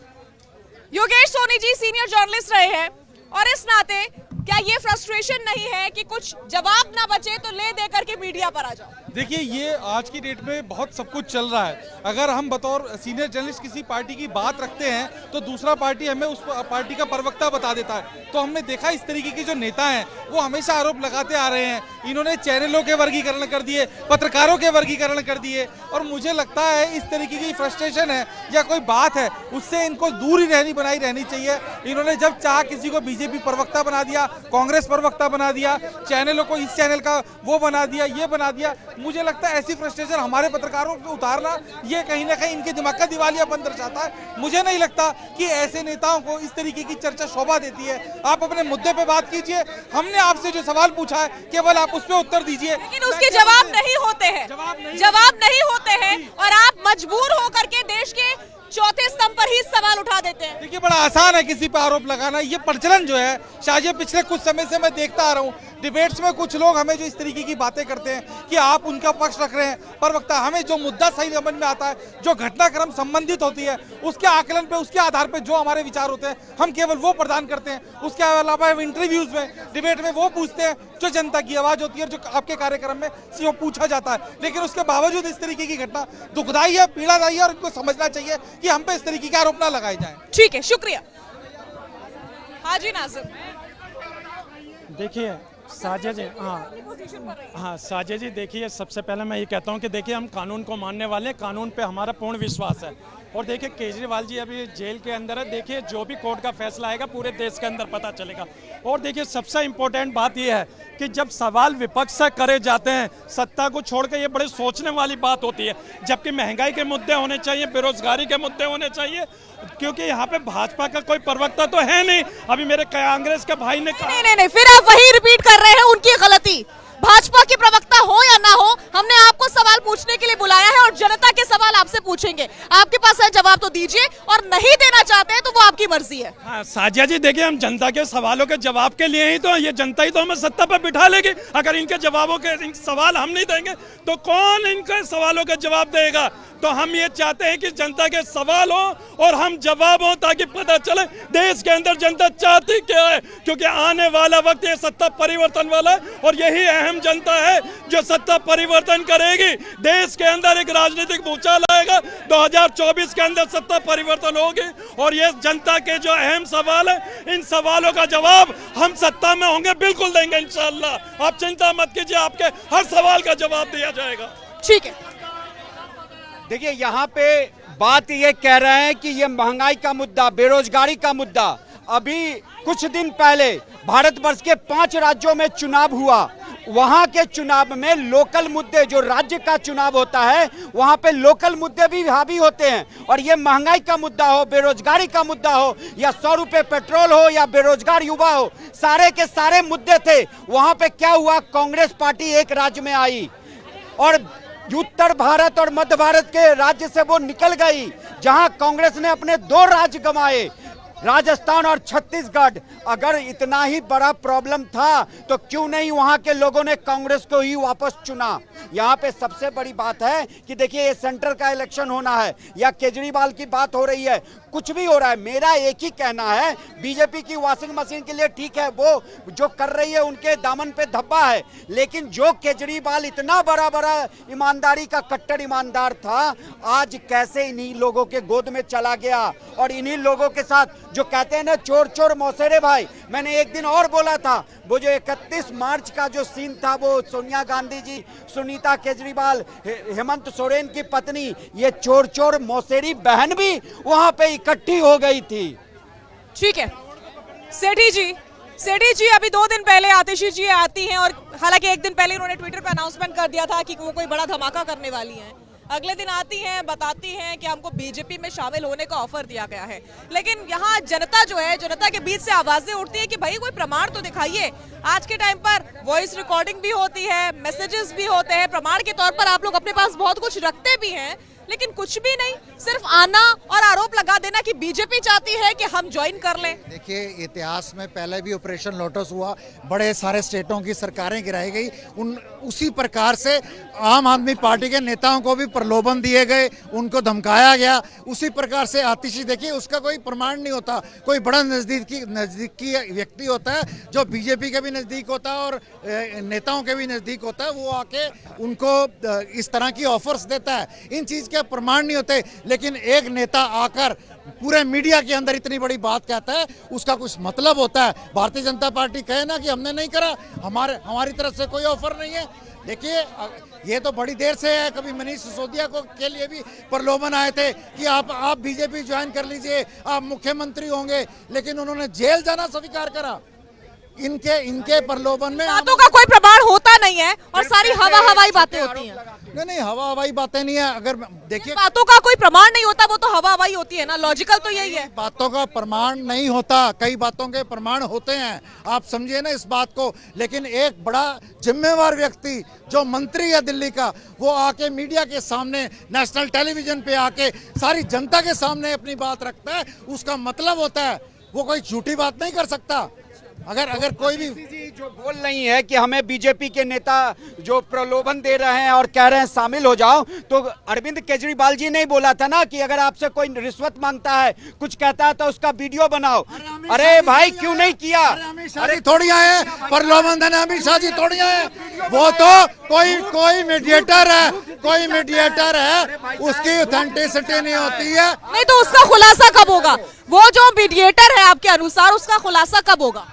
योगेश सोनी जी सीनियर जर्नलिस्ट रहे हैं, और इस नाते क्या ये फ्रस्ट्रेशन नहीं है कि कुछ जवाब ना बचे तो ले दे करके मीडिया पर आ जाओ? देखिए, ये आज की डेट में बहुत सब कुछ चल रहा है। अगर हम बतौर सीनियर जर्नलिस्ट किसी पार्टी की बात रखते हैं तो दूसरा पार्टी हमें उस पार्टी का प्रवक्ता बता देता है। तो हमने देखा इस तरीके के जो नेता हैं वो हमेशा आरोप लगाते आ रहे हैं। इन्होंने चैनलों के वर्गीकरण कर दिए, पत्रकारों के वर्गीकरण कर दिए, और मुझे लगता है इस तरीके की फ्रस्ट्रेशन है या कोई बात है उससे इनको दूर ही बनाई रहनी चाहिए। इन्होंने जब चाह किसी को बीजेपी प्रवक्ता बना दिया, कांग्रेस प्रवक्ता बना दिया, चैनलों को इस चैनल का वो बना दिया, ये बना दिया। मुझे लगता है ऐसी फ्रस्ट्रेशन हमारे पत्रकारों को उतारना ये कहीं ना कहीं इनके दिमाग का दिवालियापन दर्शाता है। मुझे नहीं लगता कि ऐसे नेताओं को इस तरीके की चर्चा शोभा देती है। आप अपने मुद्दे पे बात कीजिए, हमने आपसे जो सवाल पूछा है केवल आप उस पर उत्तर दीजिए, लेकिन उसके जवाब नहीं होते हैं, जवाब नहीं होते हैं, और आप मजबूर होकर के देश के चौथे स्तंभ पर ही सवाल उठा देते हैं। देखिए बड़ा आसान है किसी पर आरोप लगाना, ये प्रचलन जो है शायद पिछले कुछ समय से मैं देखता आ रहा हूँ डिबेट्स में कुछ लोग हमें जो इस तरीके की बातें करते हैं कि आप उनका पक्ष रख रहे हैं, प्रवक्ता हमें जो मुद्दा सही समझ में आता है, जो घटनाक्रम संबंधित होती है उसके आकलन पे, उसके आधार पे जो हमारे विचार होते हैं हम केवल वो प्रदान करते हैं। उसके अलावा इंटरव्यूज में, डिबेट में वो पूछते हैं जो जनता की आवाज होती है, जो आपके कार्यक्रम में वो पूछा जाता है। लेकिन उसके बावजूद इस तरीके की घटना दुखदायी है, पीड़ादायी है और इनको समझना चाहिए कि हम पे इस तरीके के आरोप न लगाए जाएं। ठीक है, शुक्रिया। हाजी नाज़िम, देखिए साजिया जी, हाँ साजिया जी, देखिए सबसे पहले मैं ये कहता हूँ कि देखिए हम कानून को मानने वाले हैं, कानून पे हमारा पूर्ण विश्वास है। और देखिए केजरीवाल जी अभी जेल के अंदर है, देखिए जो भी कोर्ट का फैसला आएगा पूरे देश के अंदर पता चलेगा। और देखिए सबसे इम्पोर्टेंट बात यह है कि जब सवाल विपक्ष से करे जाते हैं सत्ता को छोड़ के, ये बड़े सोचने वाली बात होती है। जबकि महंगाई के मुद्दे होने चाहिए, बेरोजगारी के मुद्दे होने चाहिए, क्योंकि यहाँ पे भाजपा का कोई प्रवक्ता तो है नहीं। अभी मेरे कांग्रेस के भाई ने कहा नहीं, फिर आप वही रिपीट कर रहे हैं, उनकी गलती। भाजपा के प्रवक्ता हो या ना हो, हमने आपको सवाल पूछने के लिए बुलाया है और जनता के सवाल आपसे पूछेंगे। आपके पास है जवाब तो दीजिए, और नहीं देना चाहते हैं तो वो आपकी मर्जी है। हाँ साजिया जी, देखिए हम जनता के सवालों के जवाब के लिए ही तो, ये जनता ही तो हमें सत्ता पर बिठा लेगी। अगर इनके जवाबों के सवाल हम नहीं देंगे तो कौन इनके सवालों के जवाब देगा? तो हम ये चाहते हैं कि जनता के सवाल हो और हम जवाब हो, ताकि पता चले देश के अंदर जनता चाहती क्या है। क्योंकि आने वाला वक्त ये सत्ता परिवर्तन वाला है और यही अहम जनता है जो सत्ता परिवर्तन करेगी। देश के अंदर एक राजनीतिक भूचाल आएगा, 2024 के अंदर सत्ता परिवर्तन होगी और ये जनता के जो अहम सवाल है, इन सवालों का जवाब हम सत्ता में होंगे बिल्कुल देंगे इंशाअल्लाह। आप चिंता मत कीजिए, आपके हर सवाल का जवाब दिया जाएगा। ठीक है, देखिए यहाँ पे बात ये कह रहे हैं कि ये महंगाई का मुद्दा, बेरोजगारी का मुद्दा, अभी कुछ दिन पहले भारतवर्ष के 5 राज्यों में चुनाव हुआ। वहां के चुनाव में लोकल मुद्दे, जो राज्य का चुनाव होता है वहां पे लोकल मुद्दे भी हावी होते हैं। और ये महंगाई का मुद्दा हो, बेरोजगारी का मुद्दा हो, या 100 रुपए पेट्रोल हो, या बेरोजगार युवा हो, सारे के सारे मुद्दे थे। वहां पे क्या हुआ, कांग्रेस पार्टी एक राज्य में आई और उत्तर भारत और मध्य भारत के राज्य से वो निकल गई। जहां कांग्रेस ने अपने 2 राज्य गंवाए, राजस्थान और छत्तीसगढ़। अगर इतना ही बड़ा प्रॉब्लम था तो क्यों नहीं वहां के लोगों ने कांग्रेस को ही वापस चुना। यहाँ पे सबसे बड़ी बात है कि देखिए ये सेंटर का इलेक्शन होना है या केजरीवाल की बात हो रही है, कुछ भी हो रहा है, मेरा एक ही कहना है, बीजेपी की वॉशिंग मशीन के लिए ठीक है, वो जो कर रही है उनके दामन पे धब्बा है, लेकिन जो केजरीवाल इतना बड़ा ईमानदारी का कट्टर ईमानदार था, आज कैसे इन्हीं लोगों के गोद में चला गया। और इन्हीं लोगों के साथ जो कहते हैं ना चोर चोर मौसेरे भाई, मैंने एक दिन और बोला था, वो जो 31 मार्च का जो सीन था, वो सोनिया गांधी जी, सुनीता केजरीवाल, हेमंत सोरेन की पत्नी, ये चोर चोर मौसेरी बहन भी वहां पे इकट्ठी हो गई थी। ठीक है, सेठी जी अभी 2 दिन पहले आतिशी जी आती हैं, और हालांकि एक दिन पहले उन्होंने ट्विटर पे अनाउंसमेंट कर दिया था कि वो कोई बड़ा धमाका करने वाली हैं। अगले दिन आती हैं, बताती हैं कि हमको बीजेपी में शामिल होने का ऑफर दिया गया है। लेकिन यहाँ जनता जो है, जनता के बीच से आवाजें उठती है कि भाई कोई प्रमाण तो दिखाइए। आज के टाइम पर वॉइस रिकॉर्डिंग भी होती है, मैसेजेस भी होते हैं, प्रमाण के तौर पर आप लोग अपने पास बहुत कुछ रखते भी हैं, लेकिन कुछ भी नहीं, सिर्फ आना और आरोप लगा देना कि बीजेपी चाहती है कि हम ज्वाइन कर लें। देखिए इतिहास में पहले भी ऑपरेशन लोटस हुआ, बड़े सारे स्टेटों की सरकारें गिराई गई, उसी प्रकार से आम आदमी पार्टी के नेताओं को भी प्रलोभन दिए गए, उनको धमकाया गया। उसी प्रकार से आतिशी, देखिए उसका कोई प्रमाण नहीं होता, कोई बड़ा नजदीकी व्यक्ति होता है जो बीजेपी के भी नजदीक होता है और नेताओं के भी नजदीक होता है, वो आके उनको इस तरह की ऑफर्स देता है। इन चीज के प्रमाण नहीं होते, लेकिन एक नेता आकर पूरे मीडिया के अंदर इतनी बड़ी बात कहता है, उसका कुछ मतलब होता है। भारतीय जनता पार्टी कहे ना कि हमने नहीं करा, हमारी तरफ से कोई ऑफर नहीं है। देखिए ये तो बड़ी देर से है, कभी मनीष सिसोदिया को के लिए भी प्रलोभन आए थे कि आप बीजेपी ज्वाइन कर लीजिए, आप मुख्यमंत्री होंगे, लेकिन उन्होंने जेल जाना स्वीकार करा। इनके प्रलोभन में बातों का कोई प्रमाण होता नहीं है और सारी हवाई बातें होती हैं। नहीं हवा हवाई बातें नहीं है। अगर देखिए बातों का कोई प्रमाण नहीं होता, वो तो हवा हवाई होती है ना, लॉजिकल तो यही है। बातों का प्रमाण नहीं होता, कई बातों के प्रमाण होते हैं, आप समझिए ना इस बात को। लेकिन एक बड़ा जिम्मेवार व्यक्ति जो मंत्री है दिल्ली का, वो आके मीडिया के सामने, नेशनल टेलीविजन पे आके सारी जनता के सामने अपनी बात रखता है, उसका मतलब होता है वो कोई झूठी बात नहीं कर सकता। अगर कोई भी जो बोल रही है कि हमें बीजेपी के नेता जो प्रलोभन दे रहे हैं और कह रहे हैं शामिल हो जाओ, तो अरविंद केजरीवाल जी ने बोला था ना कि अगर आपसे कोई रिश्वत मांगता है, कुछ कहता है तो उसका वीडियो बनाओ। अरे भाई क्यों नहीं किया? अरे थोड़ी आए प्रलोभन देने, अमित शाह जी थोड़ी आए, वो तो कोई मीडिएटर है, कोई मीडिएटर है, उसकी ऑथेंटिसिटी नहीं होती है। नहीं तो उसका खुलासा कब होगा? वो जो मीडिएटर है आपके अनुसार, उसका खुलासा कब होगा?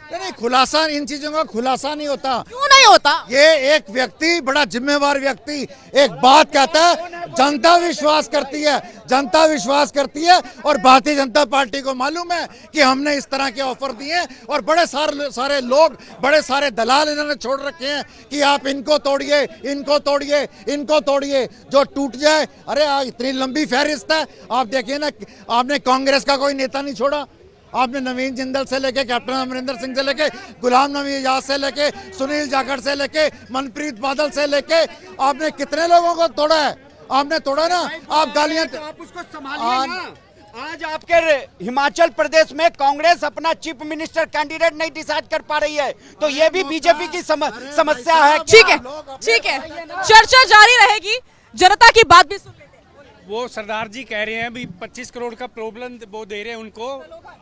नहीं, खुलासा, इन चीजों का खुलासा नहीं होता। क्यों नहीं होता? ये एक व्यक्ति, बड़ा जिम्मेवार व्यक्ति एक बात कहता है, जनता विश्वास करती है, जनता विश्वास करती है। और भारतीय जनता पार्टी को मालूम है कि हमने इस तरह के ऑफर दिए और बड़े सारे लोग, बड़े सारे दलाल इन्होंने छोड़ रखे हैं कि आप इनको तोड़िए, इनको तोड़िए, इनको तोड़िए, जो टूट जाए। अरे इतनी लंबी फहरिस्त है, आप देखिए ना, आपने कांग्रेस का कोई नेता नहीं छोड़ा, आपने नवीन जिंदल से लेके कैप्टन अमरिंदर सिंह से लेके गुलाम नबी आजाद से लेके सुनील जाखड़ से लेके मनप्रीत बादल से लेके आपने कितने लोगों को तोड़ा है? आपने तोड़ा ना। आप गालियां तो आप उसको संभालिए ना। आज आपके हिमाचल प्रदेश में कांग्रेस अपना चीफ मिनिस्टर कैंडिडेट नहीं डिसाइड कर पा रही है, तो ये भी बीजेपी की समस्या है। ठीक है, ठीक है, चर्चा जारी रहेगी, जनता की बात भी सुन लेते हैं। वो सरदार जी कह रहे हैं भी 25 करोड़ का प्रॉब्लम वो दे रहे हैं उनको,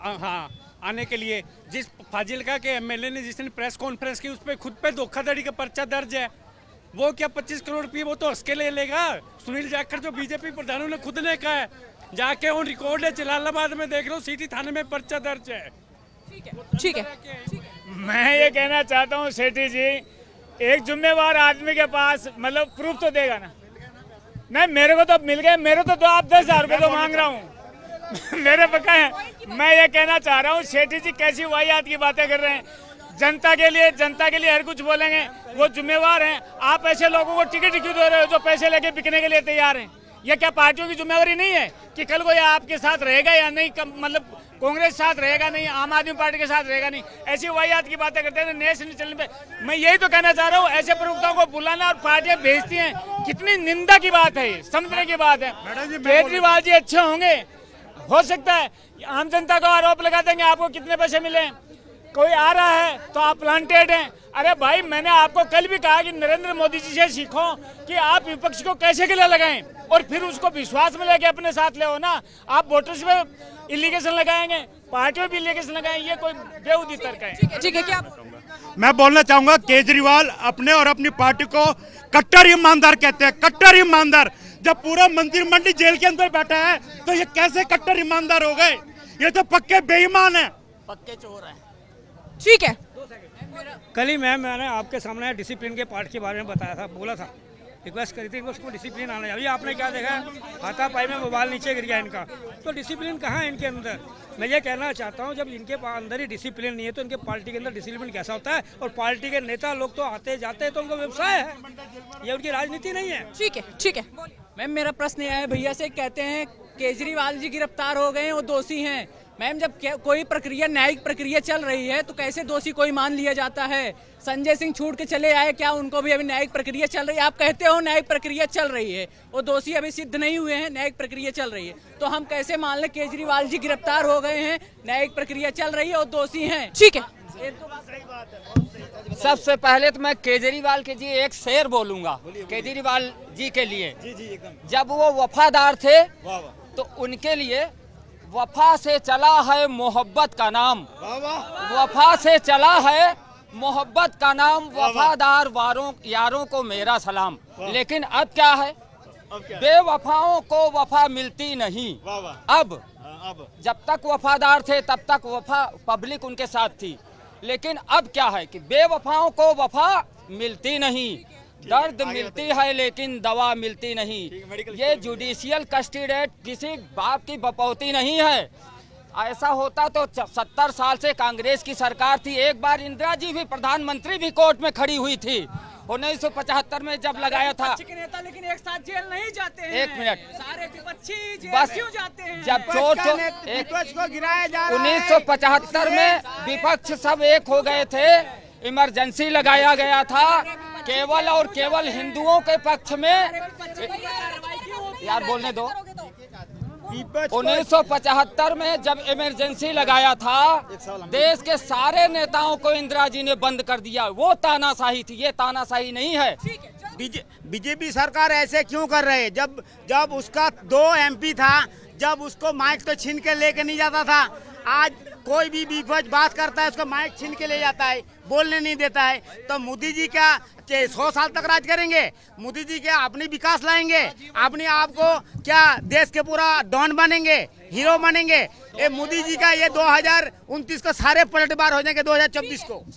हाँ, आने के लिए। जिस फाजिलका के एमएलए ने जिसने प्रेस कॉन्फ्रेंस की, उस पर खुद पे धोखाधड़ी का पर्चा दर्ज है। वो क्या 25 करोड़ रुपये वो तो हंस के ले लेगा। सुनील जाखड़ जो बीजेपी प्रधान, उन्होंने खुद ने कहा है, जाके वो रिकॉर्ड है, जलालाबाद में देख लो, सिटी थाने में पर्चा दर्ज है। ठीक है, ठीक है। मैं ये कहना चाहता हूँ सेठी जी, एक जिम्मेवार आदमी के पास मतलब प्रूफ तो देगा ना। नहीं, मेरे को तो मिल गए, मेरे तो आप 10,000 रुपये तो मांग रहा हूँ मेरे पक्का है। मैं ये कहना चाह रहा हूँ सेठी जी कैसी वाहियात की बातें कर रहे हैं। जनता के लिए हर कुछ बोलेंगे, वो जिम्मेवार हैं। आप ऐसे लोगों को टिकट क्यों दे रहे हो जो पैसे लेके बिकने के लिए तैयार हैं? ये क्या पार्टियों की जिम्मेवारी नहीं है कि कल को ये आपके साथ रहेगा या नहीं? मतलब कांग्रेस साथ रहेगा नहीं, आम आदमी पार्टी के साथ रहेगा नहीं, ऐसी वाहियात की बातें करते हैं नेशनल चैनल पे। मैं यही तो कहना चाह रहा हूँ, ऐसे प्रवक्ताओं को बुलाना और पार्टियां भेजती हैं, कितनी निंदा की बात है, समझने की बात है। केजरीवाल जी अच्छे होंगे, हो सकता है आम जनता को आरोप लगा देंगे आपको कितने पैसे मिले, कोई आ रहा है तो आप प्लांटेड हैं। अरे भाई, मैंने आपको कल भी कहा कि नरेंद्र मोदी जी से सीखो कि आप विपक्ष को कैसे गले लगाएं और फिर उसको विश्वास में लेके अपने साथ ले हो ना। आप वोटर्स में इलीगेशन लगाएंगे, पार्टियों भी इलीगेशन लगाएंगे, ये कोई बेहूदी तर्क है। ठीक है, क्या मैं बोलना चाहूंगा, केजरीवाल अपने और अपनी पार्टी को कट्टर ईमानदार कहते हैं, कट्टर ईमानदार। जब पूरा मंत्रिमंडल जेल के अंदर बैठा है तो ये कैसे कट्टर ईमानदार हो गए? ये तो पक्के बेईमान है, पक्के चोर हैं। ठीक है, कल ही मैंने आपके सामने डिसिप्लिन के पार्ट के बारे में बताया था, बोला था, रिक्वेस्ट करी थी कि उसको डिसिप्लिन आना चाहिए। अभी आपने क्या देखा, हाथापाई में मोबाइल नीचे गिर गया इनका, तो डिसिप्लिन कहाँ है इनके अंदर? मैं ये कहना चाहता हूँ, जब इनके अंदर ही डिसिप्लिन नहीं है तो इनके पार्टी के अंदर डिसिप्लिन कैसा होता है? और पार्टी के नेता लोग तो आते जाते हैं, तो उनका व्यवसाय है, ये उनकी राजनीति नहीं है। ठीक है, ठीक है। मैम, मेरा प्रश्न यह है, भैया से कहते हैं केजरीवाल जी गिरफ्तार हो गए हैं, वो दोषी हैं। मैम, जब कोई प्रक्रिया, न्यायिक प्रक्रिया चल रही है तो कैसे दोषी कोई मान लिया जाता है? संजय सिंह छूट के चले आए, क्या उनको भी अभी न्यायिक प्रक्रिया चल रही है? आप कहते हो न्यायिक प्रक्रिया चल रही है, वो दोषी अभी सिद्ध नहीं हुए हैं, न्यायिक प्रक्रिया चल रही है, तो हम कैसे मान लें केजरीवाल जी गिरफ्तार हो गए हैं, न्यायिक प्रक्रिया चल रही है और दोषी हैं? ठीक है। सबसे पहले तो मैं केजरीवाल के जी एक शेर बोलूंगा केजरीवाल जी के लिए। जब वो वफादार थे तो उनके लिए वफा से चला है मोहब्बत का नाम, वफा से चला है मोहब्बत का नाम, वफादार यारों को मेरा सलाम। लेकिन अब क्या है, बेवफाओं को वफा मिलती नहीं। अब जब तक वफादार थे तब तक वफा पब्लिक उनके साथ थी, लेकिन अब क्या है कि बेवफाओं को वफा मिलती नहीं, दर्द मिलती है लेकिन दवा मिलती नहीं। ये जुडिशियल कस्टडी किसी बाप की बपौती नहीं है। ऐसा होता तो 70 साल से कांग्रेस की सरकार थी, एक बार इंदिरा जी भी, प्रधानमंत्री भी कोर्ट में खड़ी हुई थी, 1975 में जब लगाया था। विपक्ष के नेता लेकिन एक साथ जेल नहीं जाते हैं। एक मिनट, सारे विपक्षी जेल बस क्यों जाते हैं? जब विपक्ष को गिराया जा रहा है। 1975 में विपक्ष सब एक हो गए थे, इमरजेंसी लगाया गया था केवल और केवल हिंदुओं के पक्ष में। यार बोलने दो। 1975 में जब इमरजेंसी लगाया था, देश के सारे नेताओं को इंदिरा जी ने बंद कर दिया। वो तानाशाही थी, ये तानाशाही नहीं है। बीजेपी सरकार ऐसे क्यों कर रहे हैं? जब उसका 2 MP था, जब उसको माइक तो छीन के लेके नहीं जाता था। आज कोई भी विपक्ष बात करता है उसको माइक छीन के ले जाता है, बोलने नहीं देता है। तो मोदी जी क्या 100 साल तक राज करेंगे? मोदी जी क्या अपनी विकास लाएंगे? अपने आप को क्या देश के पूरा डॉन बनेंगे, हीरो बनेंगे? ये मोदी जी का ये 2029 को सारे पलटवार हो जाएंगे 2024 को।